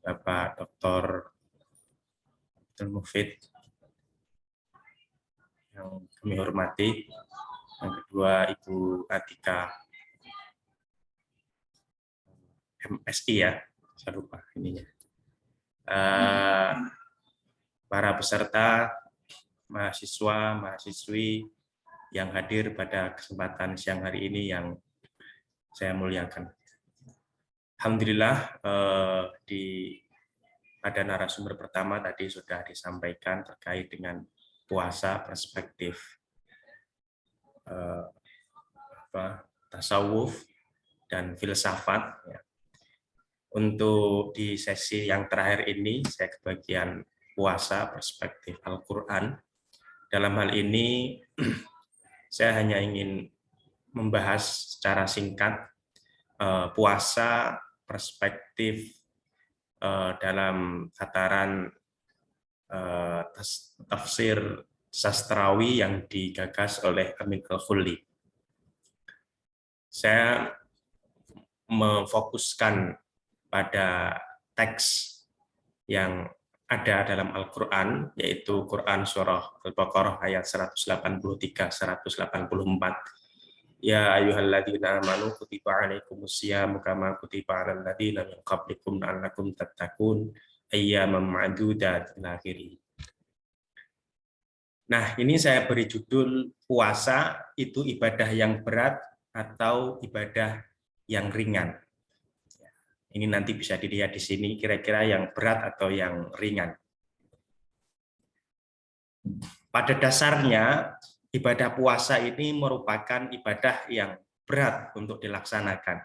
Bapak Dr. Abdul Mufid yang kami hormati, yang kedua Ibu Atika MSI ya, saya lupa ininya. Para peserta, mahasiswa, mahasiswi yang hadir pada kesempatan siang hari ini yang saya muliakan. Alhamdulillah pada narasumber pertama tadi sudah disampaikan terkait dengan puasa perspektif tasawuf dan filsafat. Ya. Untuk di sesi yang terakhir ini, saya kebagian puasa perspektif Al-Quran. Dalam hal ini, saya hanya ingin membahas secara singkat puasa perspektif dalam tataran tafsir sastrawi yang digagas oleh Amin Al-Khulli. Saya memfokuskan pada teks yang ada dalam Al-Quran, yaitu Quran Surah Al-Baqarah ayat 183-184, Ya ayyuhalladzina amanu kutiba alaikumusyamu kama kutiba alal ladzina min qablikum la'allakum tattaqun ayyaman ma'dudat ila akhirih. Nah, ini saya beri judul puasa itu ibadah yang berat atau ibadah yang ringan. Ini nanti bisa dilihat di sini kira-kira yang berat atau yang ringan. Pada dasarnya ibadah puasa ini merupakan ibadah yang berat untuk dilaksanakan.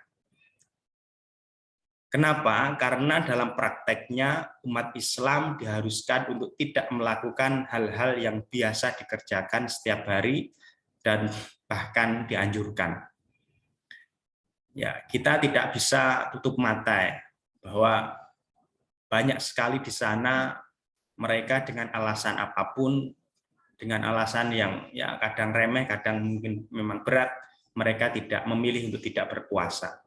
Kenapa? Karena dalam prakteknya umat Islam diharuskan untuk tidak melakukan hal-hal yang biasa dikerjakan setiap hari dan bahkan dianjurkan. Ya, kita tidak bisa tutup mata ya, bahwa banyak sekali di sana mereka dengan alasan apapun, dengan alasan yang ya kadang remeh, kadang mungkin memang berat, mereka tidak memilih untuk tidak berpuasa.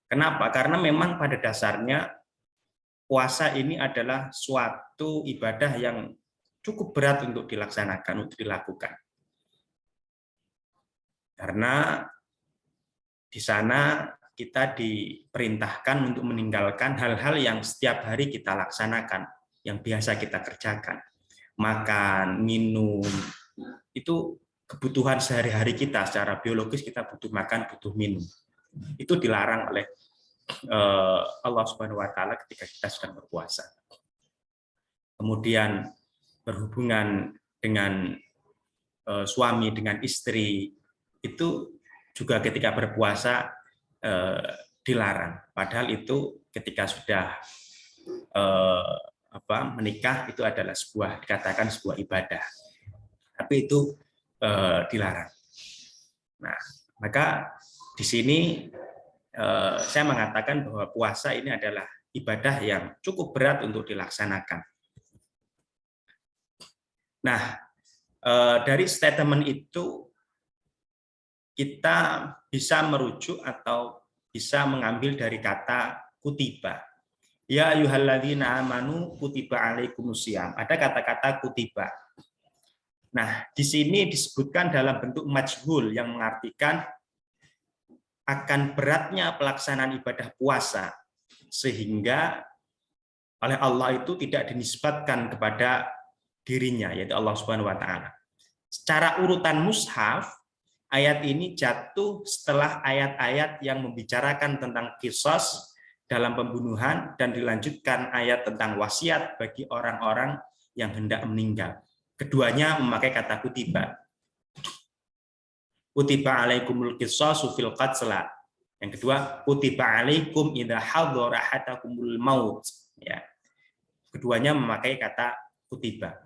Kenapa? Karena memang pada dasarnya puasa ini adalah suatu ibadah yang cukup berat untuk dilaksanakan, untuk dilakukan. Karena di sana kita diperintahkan untuk meninggalkan hal-hal yang setiap hari kita laksanakan, yang biasa kita kerjakan. Makan, minum, itu kebutuhan sehari-hari kita, secara biologis kita butuh makan, butuh minum. Itu dilarang oleh Allah Subhanahu wa taala ketika kita sedang berpuasa. Kemudian berhubungan dengan suami, dengan istri, itu juga ketika berpuasa dilarang. Padahal itu ketika sudah menikah itu adalah dikatakan sebuah ibadah, tapi itu dilarang. Nah, maka di sini saya mengatakan bahwa puasa ini adalah ibadah yang cukup berat untuk dilaksanakan. Nah, dari statement itu kita bisa merujuk atau bisa mengambil dari kata kutiba. Ya ayyuhalladzina amanu kutiba alaikumusiyam. Ada kata-kata kutiba. Nah, di sini disebutkan dalam bentuk majhul yang mengartikan akan beratnya pelaksanaan ibadah puasa sehingga oleh Allah itu tidak dinisbatkan kepada dirinya, yaitu Allah Subhanahu wa taala. Secara urutan mushaf, ayat ini jatuh setelah ayat-ayat yang membicarakan tentang qisas dalam pembunuhan dan dilanjutkan ayat tentang wasiat bagi orang-orang yang hendak meninggal. Keduanya memakai kata kutiba. Kutiba alaikumul qisasu fil qatl. Yang kedua, kutiba alaikum idza hadara ahadakumul maut. Ya. Keduanya memakai kata kutiba.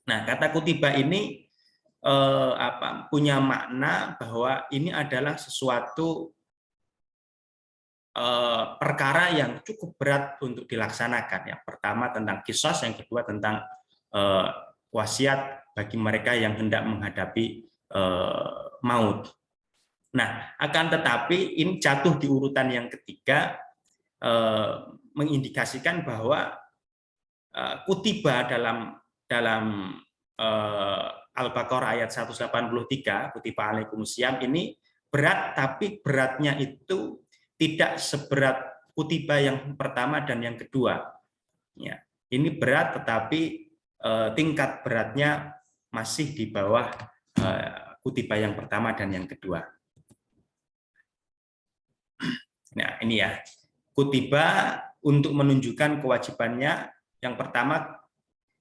Nah, kata kutiba ini punya makna bahwa ini adalah sesuatu perkara yang cukup berat untuk dilaksanakan. Yang pertama tentang qisas, yang kedua tentang wasiat bagi mereka yang hendak menghadapi maut. Nah, akan tetapi ini jatuh di urutan yang ketiga, mengindikasikan bahwa kutiba dalam Al-Baqarah ayat 183, kutiba alaikumusiyam, ini berat, tapi beratnya itu tidak seberat kutiba yang pertama dan yang kedua. Ya, ini berat, tetapi tingkat beratnya masih di bawah kutiba yang pertama dan yang kedua. Nah, ini ya, kutiba untuk menunjukkan kewajibannya. Yang pertama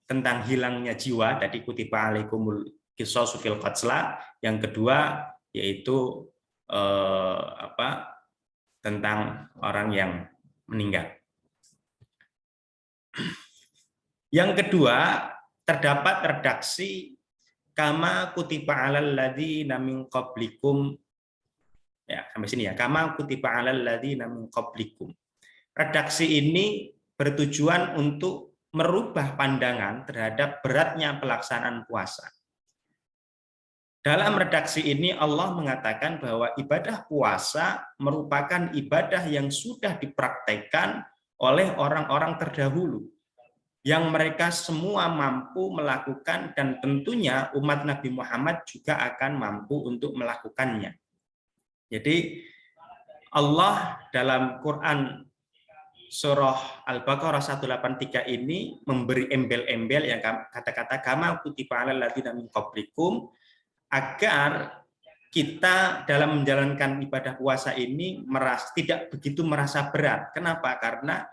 tentang hilangnya jiwa, tadi kutiba alaikumul qisasu fil qatl. Yang kedua yaitu tentang orang yang meninggal. Yang kedua, terdapat redaksi kama kutiba alal ladzina min qablikum. Ya, sampai sini ya. Kama kutiba alal ladzina min qablikum. Redaksi ini bertujuan untuk merubah pandangan terhadap beratnya pelaksanaan puasa. Dalam redaksi ini Allah mengatakan bahwa ibadah puasa merupakan ibadah yang sudah dipraktekkan oleh orang-orang terdahulu, yang mereka semua mampu melakukan, dan tentunya umat Nabi Muhammad juga akan mampu untuk melakukannya. Jadi Allah dalam Quran surah Al-Baqarah 183 ini memberi embel-embel yang kata-kata kama kutiba alal ladzina min qablikum, agar kita dalam menjalankan ibadah puasa ini tidak begitu merasa berat. Kenapa? Karena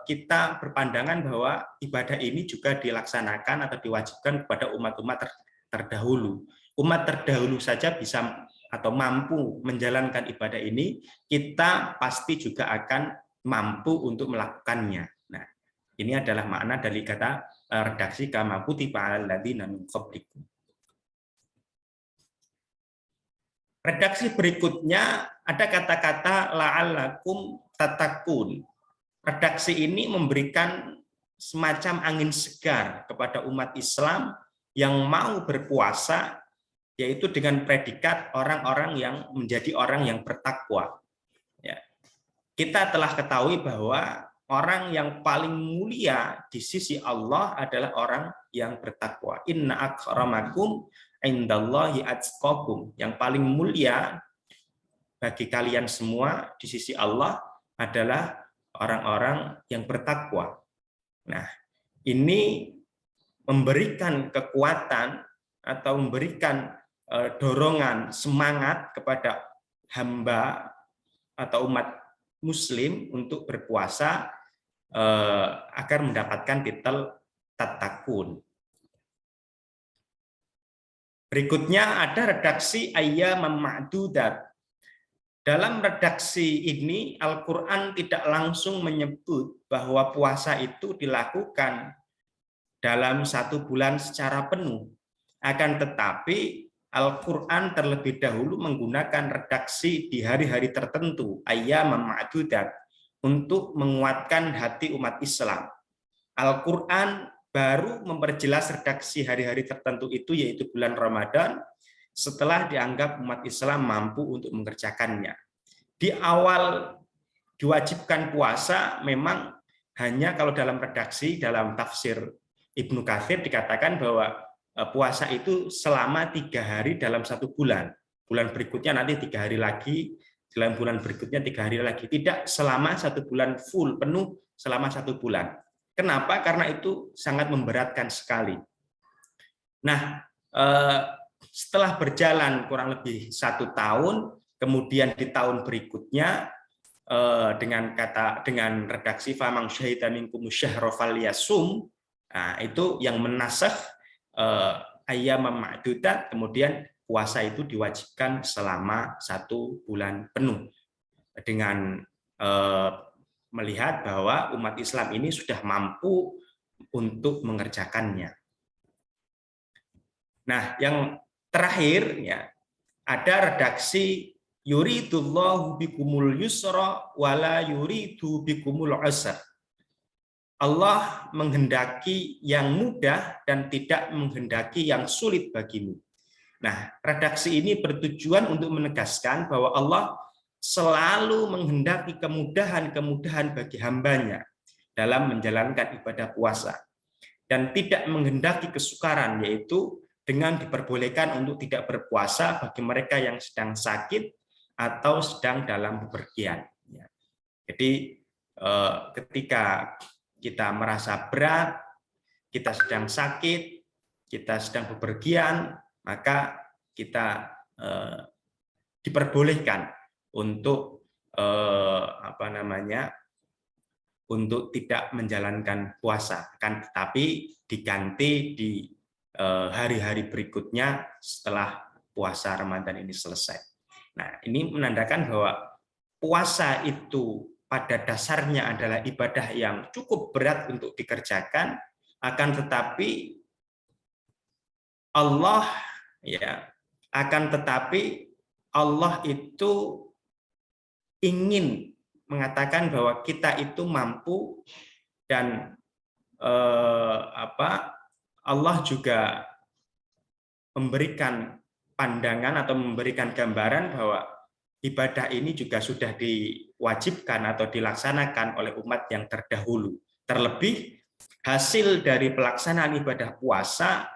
kita berpandangan bahwa ibadah ini juga dilaksanakan atau diwajibkan kepada umat-umat terdahulu. Umat terdahulu saja bisa atau mampu menjalankan ibadah ini, kita pasti juga akan mampu untuk melakukannya. Nah, ini adalah makna dari kata redaksi kama kutiba alal ladzina min qablikum. Redaksi berikutnya ada kata-kata la'allakum tattaqun. Redaksi ini memberikan semacam angin segar kepada umat Islam yang mau berpuasa, yaitu dengan predikat orang-orang yang menjadi orang yang bertakwa. Ya. Kita telah ketahui bahwa orang yang paling mulia di sisi Allah adalah orang yang bertakwa. Inna akramakum indallahi atqakum. Yang paling mulia bagi kalian semua di sisi Allah adalah orang-orang yang bertakwa. Nah, ini memberikan kekuatan atau memberikan dorongan semangat kepada hamba atau umat Muslim untuk berpuasa agar mendapatkan titel tattaqun. Berikutnya ada redaksi ayyam ma'dudat. Dalam redaksi ini Al-Quran tidak langsung menyebut bahwa puasa itu dilakukan dalam 1 bulan secara penuh. Akan tetapi Al-Quran terlebih dahulu menggunakan redaksi di hari-hari tertentu, ayyam ma'dudat, untuk menguatkan hati umat Islam. Al-Quran baru memperjelas redaksi hari-hari tertentu itu, yaitu bulan Ramadan, setelah dianggap umat Islam mampu untuk mengerjakannya. Di awal diwajibkan puasa, memang hanya kalau dalam redaksi, dalam tafsir Ibnu Katsir dikatakan bahwa puasa itu selama 3 hari dalam 1 bulan. Bulan berikutnya nanti 3 hari lagi, dalam bulan berikutnya 3 hari lagi. Tidak selama 1 bulan full, penuh selama 1 bulan. Kenapa? Karena itu sangat memberatkan sekali. Nah, setelah berjalan kurang lebih 1 tahun, kemudian di tahun berikutnya dengan redaksi famang syahida minkum syahra falyasum, nah, itu yang menasakh ayyam ma'dudat, kemudian puasa itu diwajibkan selama 1 bulan penuh dengan melihat bahwa umat Islam ini sudah mampu untuk mengerjakannya. Nah, yang terakhir ya, ada redaksi yuridullahu bikumul yusra wala yuridu bikumul usra. Allah menghendaki yang mudah dan tidak menghendaki yang sulit bagimu. Nah, redaksi ini bertujuan untuk menegaskan bahwa Allah selalu menghendaki kemudahan-kemudahan bagi hambanya dalam menjalankan ibadah puasa, dan tidak menghendaki kesukaran, yaitu dengan diperbolehkan untuk tidak berpuasa bagi mereka yang sedang sakit atau sedang dalam bepergian. Jadi ketika kita merasa berat, kita sedang sakit, kita sedang bepergian, maka kita diperbolehkan untuk untuk tidak menjalankan puasa, kan, tetapi diganti di hari-hari berikutnya setelah puasa Ramadan ini selesai. Nah, ini menandakan bahwa puasa itu pada dasarnya adalah ibadah yang cukup berat untuk dikerjakan, akan tetapi Allah itu ingin mengatakan bahwa kita itu mampu, dan Allah juga memberikan pandangan atau memberikan gambaran bahwa ibadah ini juga sudah diwajibkan atau dilaksanakan oleh umat yang terdahulu. Terlebih hasil dari pelaksanaan ibadah puasa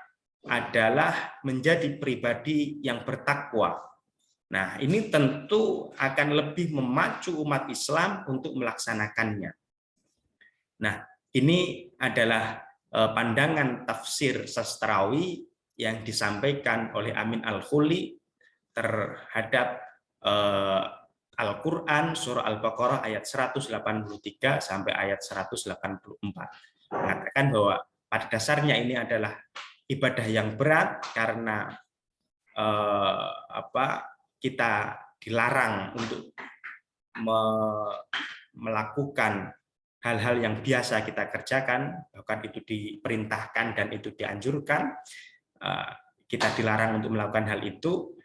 adalah menjadi pribadi yang bertakwa. Nah, ini tentu akan lebih memacu umat Islam untuk melaksanakannya. Nah, ini adalah pandangan tafsir sastrawi yang disampaikan oleh Amin Al-Khuli terhadap Al-Quran surah Al-Baqarah ayat 183 sampai ayat 184. Mengatakan bahwa pada dasarnya ini adalah ibadah yang berat karena kita dilarang untuk melakukan hal-hal yang biasa kita kerjakan, bahkan itu diperintahkan dan itu dianjurkan. Kita dilarang untuk melakukan hal itu,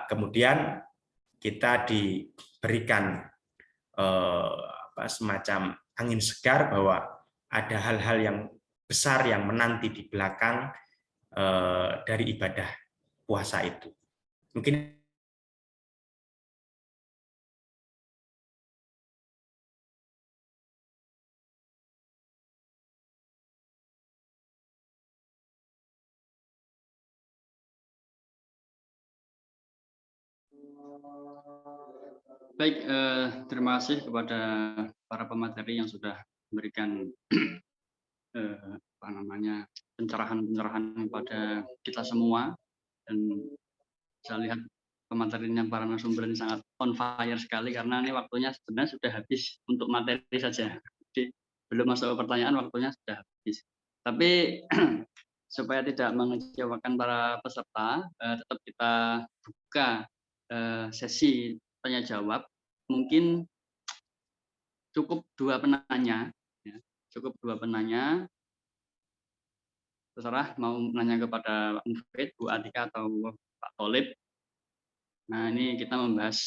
kemudian kita diberikan semacam angin segar bahwa ada hal-hal yang besar yang menanti di belakang dari ibadah puasa itu. Mungkin Baik, terima kasih kepada para pemateri yang sudah memberikan pencerahan-pencerahan kepada kita semua, dan saya lihat pematerinya para narasumber ini sangat on fire sekali karena ini waktunya sebenarnya sudah habis untuk materi saja. Jadi belum masuk ke pertanyaan, waktunya sudah habis. Tapi supaya tidak mengecewakan para peserta, tetap kita buka sesi tanya jawab. Mungkin cukup dua penanya, ya. Cukup dua penanya. Terserah mau nanya kepada Pak Mufid, Bu Atika atau Pak Tholib. Nah, ini kita membahas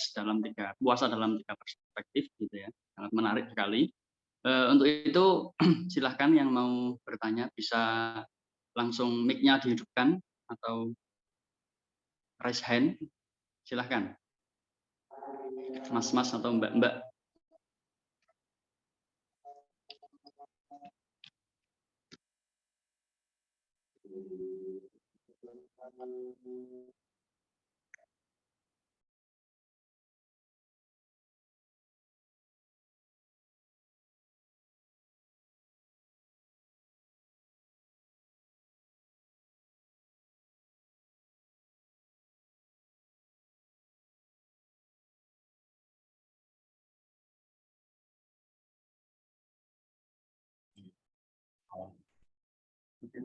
puasa dalam tiga perspektif, gitu ya. Sangat menarik sekali. Untuk itu silahkan yang mau bertanya bisa langsung mic-nya dihidupkan atau raise hand. Silahkan. Mas-mas atau mbak-mbak.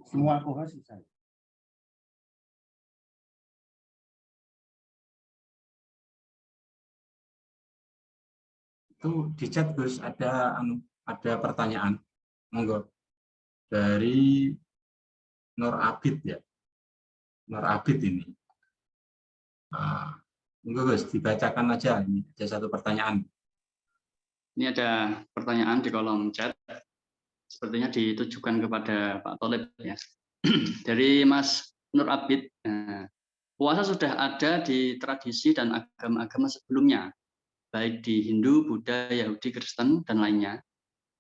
semua alkohol selesai. Itu di chat Gus ada pertanyaan, monggo, dari Nur Abid ya, Nur Abid ini. Monggo Gus, dibacakan aja, ini ada satu pertanyaan. Ini ada pertanyaan di kolom chat, sepertinya ditujukan kepada Pak Tholib ya. Dari Mas Nur Abid, puasa sudah ada di tradisi dan agama-agama sebelumnya, baik di Hindu, Buddha, Yahudi, Kristen, dan lainnya.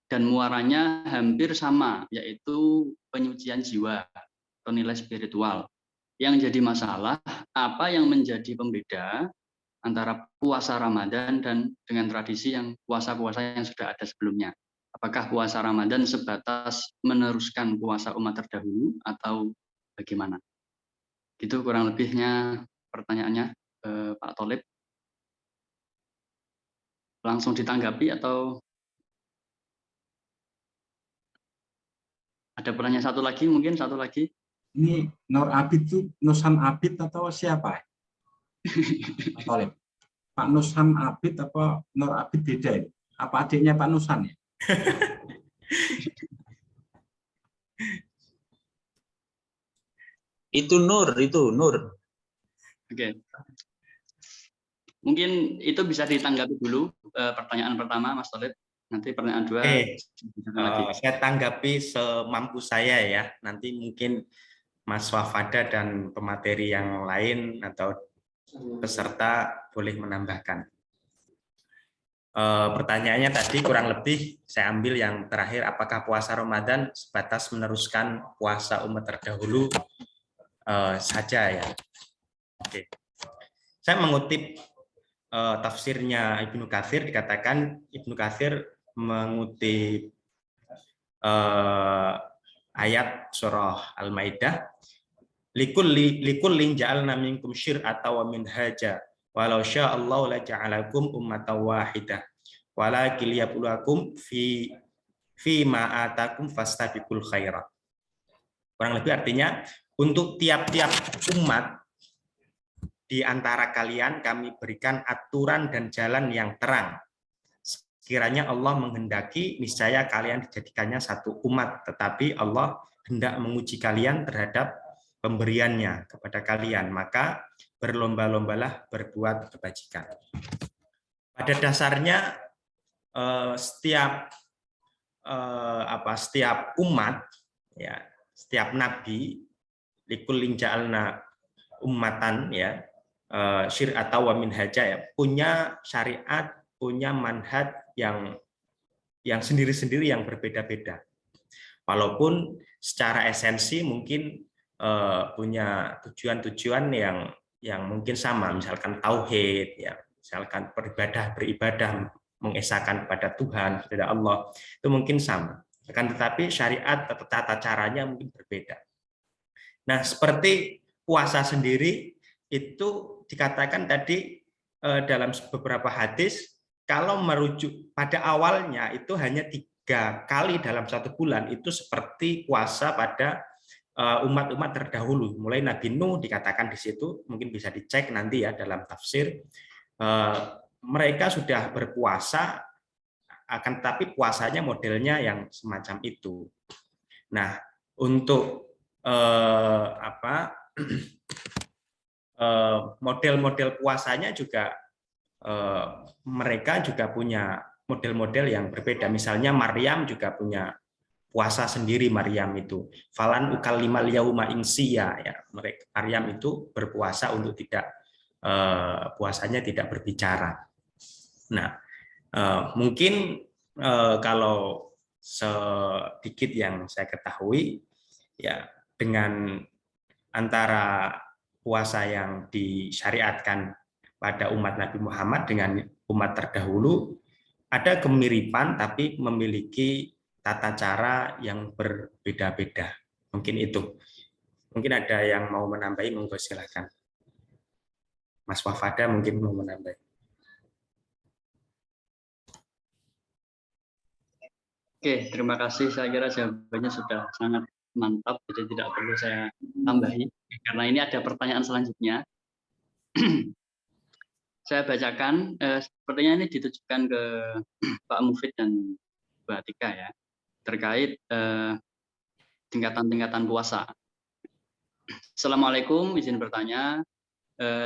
Dan muaranya hampir sama, yaitu penyucian jiwa atau nilai spiritual. Yang jadi masalah, apa yang menjadi pembeda antara puasa Ramadan dan dengan tradisi yang puasa-puasa yang sudah ada sebelumnya. Apakah puasa Ramadan sebatas meneruskan puasa umat terdahulu atau bagaimana? Itu kurang lebihnya pertanyaannya, Pak Tholib. Langsung ditanggapi atau ada pertanyaan satu lagi, mungkin satu lagi? Ini Nur Abid itu Nusan Abid atau siapa? Pak Tholib. Pak Nusan Abid apa Nur Abid beda ya? Apa adiknya Pak Nusan ya? Itu Nur. Oke. Mungkin itu bisa ditanggapi dulu pertanyaan pertama, Mas Tholib. Nanti pertanyaan dua. Saya tanggapi semampu saya ya. Nanti mungkin Mas Wafada dan pemateri yang lain atau peserta boleh menambahkan. Pertanyaannya tadi kurang lebih saya ambil yang terakhir, apakah puasa Ramadan sebatas meneruskan puasa umat terdahulu saja ya? Oke. Saya mengutip tafsirnya Ibnu Katsir, dikatakan Ibnu Katsir mengutip ayat surah Al-Maidah, likullin ja'alna minkum syir'atan wa minhaja walau sya'allahu la ja'alakum ummatan wahidah walakin liyabluwakum fi ma atakum fastabiqul khairat. Kurang lebih artinya, untuk tiap-tiap umat di antara kalian kami berikan aturan dan jalan yang terang. Sekiranya Allah menghendaki, niscaya kalian dijadikannya satu umat, tetapi Allah hendak menguji kalian terhadap pemberiannya kepada kalian, maka berlomba-lombalah berbuat kebajikan. Pada dasarnya setiap umat, ya, setiap nabi, likullin ja'alna ummatan, ya, syir'atan wa minhaja, ya, punya syariat, punya manhaj yang sendiri-sendiri, yang berbeda-beda. Walaupun secara esensi mungkin punya tujuan-tujuan yang mungkin sama, misalkan tauhid, ya, misalkan beribadah mengesahkan kepada Tuhan, kepada Allah, itu mungkin sama. Akan tetapi syariat atau tata caranya mungkin berbeda. Nah, seperti puasa sendiri itu dikatakan tadi dalam beberapa hadis, kalau merujuk pada awalnya itu hanya 3 kali dalam 1 bulan, itu seperti puasa pada umat-umat terdahulu. Mulai Nabi Nuh dikatakan di situ, mungkin bisa dicek nanti ya dalam tafsir. Mereka sudah berpuasa, akan tetapi puasanya modelnya yang semacam itu. Nah, untuk model-model puasanya juga mereka juga punya model-model yang berbeda. Misalnya Maryam juga punya puasa sendiri. Maryam itu falan ukallimal yauma insiya, ya, Maryam itu berpuasa untuk tidak puasanya tidak berbicara. Nah, mungkin kalau sedikit yang saya ketahui, ya, dengan antara puasa yang disyariatkan pada umat Nabi Muhammad dengan umat terdahulu ada kemiripan, tapi memiliki tata cara yang berbeda-beda. Mungkin itu. Mungkin ada yang mau menambahi, monggo silakan. Mas Wafada mungkin mau menambahi. Oke, terima kasih. Saya kira jawabannya sudah sangat mantap, jadi tidak perlu saya tambahi. Karena ini ada pertanyaan selanjutnya. Saya bacakan, sepertinya ini ditujukan ke Pak Mufid dan Mbak Atika, ya, terkait tingkatan-tingkatan puasa. Assalamualaikum, izin bertanya.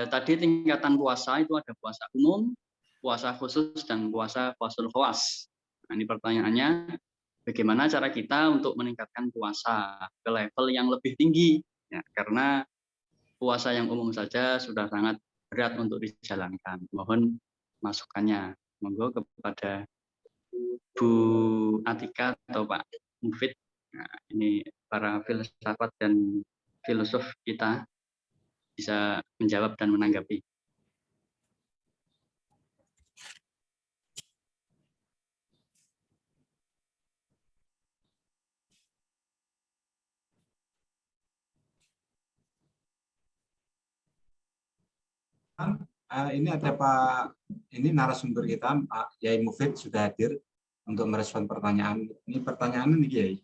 Tadi tingkatan puasa itu ada puasa umum, puasa khusus, dan puasa fasul khawas. Nah, ini pertanyaannya, bagaimana cara kita untuk meningkatkan puasa ke level yang lebih tinggi? Ya, karena puasa yang umum saja sudah sangat berat untuk dijalankan. Mohon masukannya. Monggo kepada Bu Atika atau Pak Mufid. Nah, ini para filsafat dan filosof kita bisa menjawab dan menanggapi. Ini ada ini narasumber kita, Pak Yai Mufid sudah hadir untuk merespon pertanyaan. Ini pertanyaan ini, Yai.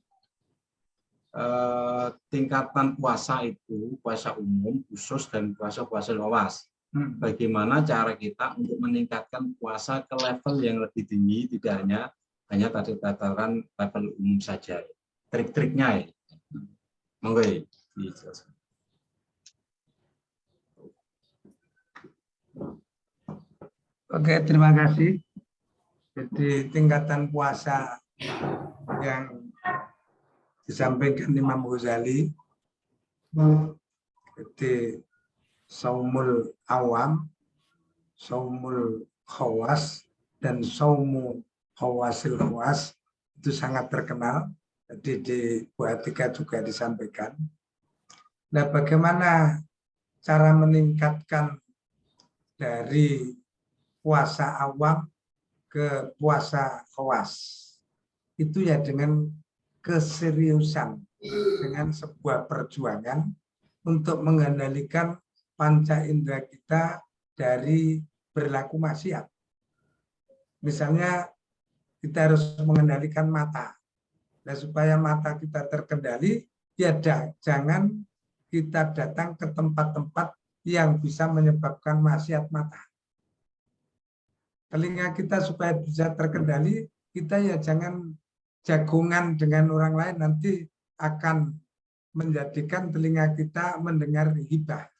Tingkatan puasa itu puasa umum, khusus, dan puasa lawas. Bagaimana cara kita untuk meningkatkan puasa ke level yang lebih tinggi, tidak hanya tataran level umum saja. Trik-triknya, ya. Monggo, ya, dijelaskan. Oke, terima kasih. Jadi tingkatan puasa yang disampaikan Imam Ghazali, jadi saumul awam, saumul khawas, dan saumu khawasil khawas itu sangat terkenal. Jadi di Bu Atika juga disampaikan. Nah, bagaimana cara meningkatkan dari puasa awam ke puasa khawas. Itu ya dengan keseriusan, dengan sebuah perjuangan untuk mengendalikan panca indera kita dari berlaku maksiat. Misalnya kita harus mengendalikan mata. Nah, supaya mata kita terkendali, ya jangan kita datang ke tempat-tempat yang bisa menyebabkan maksiat mata. Telinga kita supaya bisa terkendali, kita ya jangan jagungan dengan orang lain, nanti akan menjadikan telinga kita mendengar hibah.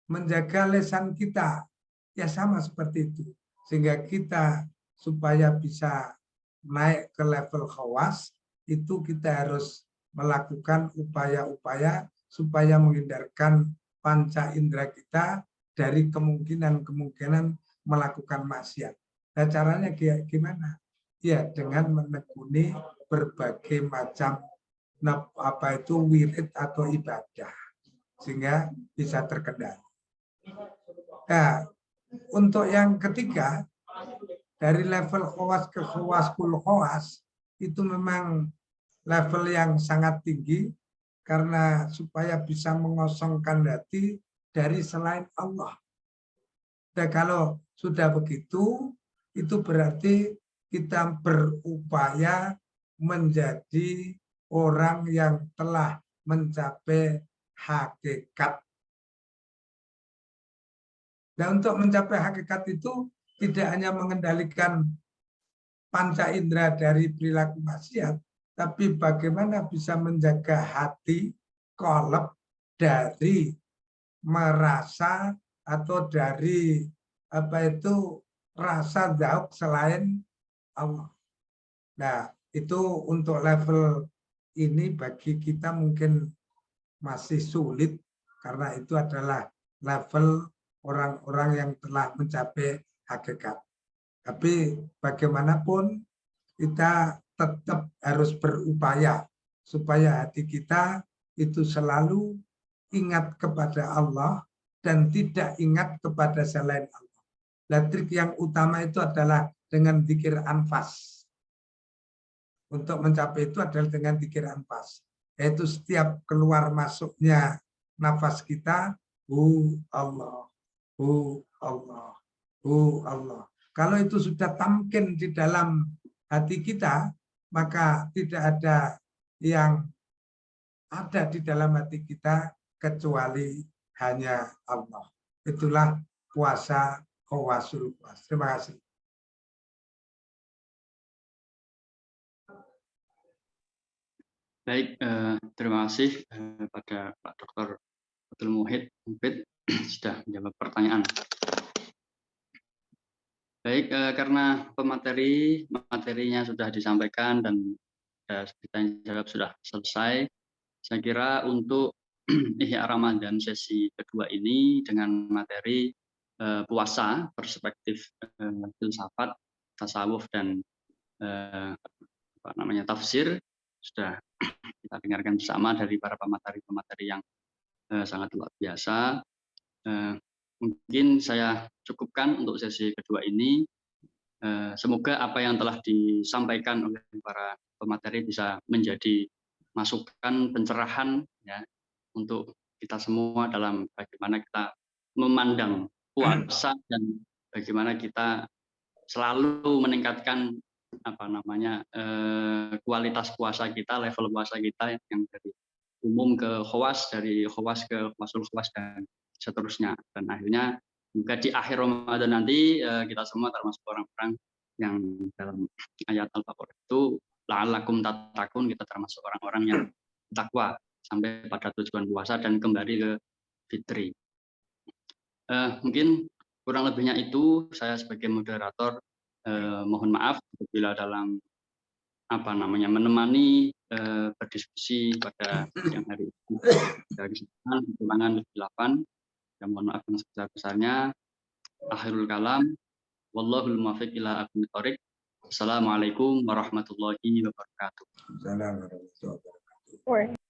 Menjaga lisan kita, ya sama seperti itu. Sehingga kita supaya bisa naik ke level khawas, itu kita harus melakukan upaya-upaya supaya menghindarkan panca indera kita dari kemungkinan-kemungkinan melakukan maksiat. Nah, caranya gimana? Ya, dengan menekuni berbagai macam wirid atau ibadah sehingga bisa terkendali. Nah, untuk yang ketiga, dari level khawas ke khawaskul khawas itu memang level yang sangat tinggi karena supaya bisa mengosongkan hati dari selain Allah. Dan kalau sudah begitu, itu berarti kita berupaya menjadi orang yang telah mencapai hakikat. Dan untuk mencapai hakikat itu tidak hanya mengendalikan panca indera dari perilaku maksiat, tapi bagaimana bisa menjaga hati, qalb dari merasa atau dari rasa jauh selain Allah. Nah, itu untuk level ini bagi kita mungkin masih sulit karena itu adalah level orang-orang yang telah mencapai hakikat. Tapi bagaimanapun kita tetap harus berupaya supaya hati kita itu selalu ingat kepada Allah dan tidak ingat kepada selain Allah. Nah, trik yang utama itu adalah dengan zikir anfas. Untuk mencapai itu adalah dengan zikir anfas. Yaitu setiap keluar masuknya nafas kita, Allah, Allah, Allah. Kalau itu sudah tamkin di dalam hati kita, maka tidak ada yang ada di dalam hati kita kecuali hanya Allah. Itulah puasa khawasul khawas. Terima kasih. Baik, terima kasih pada Pak Dr. Abdul Muhid sudah menjawab pertanyaan. Baik, karena materinya sudah disampaikan dan pertanyaan jawab sudah selesai, saya kira untuk Ihya Ramadan sesi kedua ini dengan materi puasa, perspektif filsafat, tasawuf dan tafsir sudah kita dengarkan bersama dari para pemateri-pemateri yang sangat luar biasa. Mungkin saya cukupkan untuk sesi kedua ini. Semoga apa yang telah disampaikan oleh para pemateri bisa menjadi masukan pencerahan ya untuk kita semua dalam bagaimana kita memandang puasa dan bagaimana kita selalu meningkatkan kualitas puasa kita, level puasa kita yang dari umum ke khawas, dari khawas ke khawasul khawas dan seterusnya. Dan akhirnya juga di akhir Ramadan nanti kita semua termasuk orang-orang yang dalam ayat Al-Baqarah itu la'allakum tattaqun, kita termasuk orang-orang yang takwa sampai pada tujuan puasa dan kembali ke fitri. Mungkin kurang lebihnya itu saya sebagai moderator mohon maaf apabila dalam menemani berdiskusi pada siang hari ini dari kesempatan kekurangan kehilafan. Ya, mohon maaf yang sebesar-besarnya. Akhirul kalam, wallahul muwaffiq ila aqwamit thoriq. Assalamualaikum warahmatullahi wabarakatuh. Assalamualaikum warahmatullahi wabarakatuh.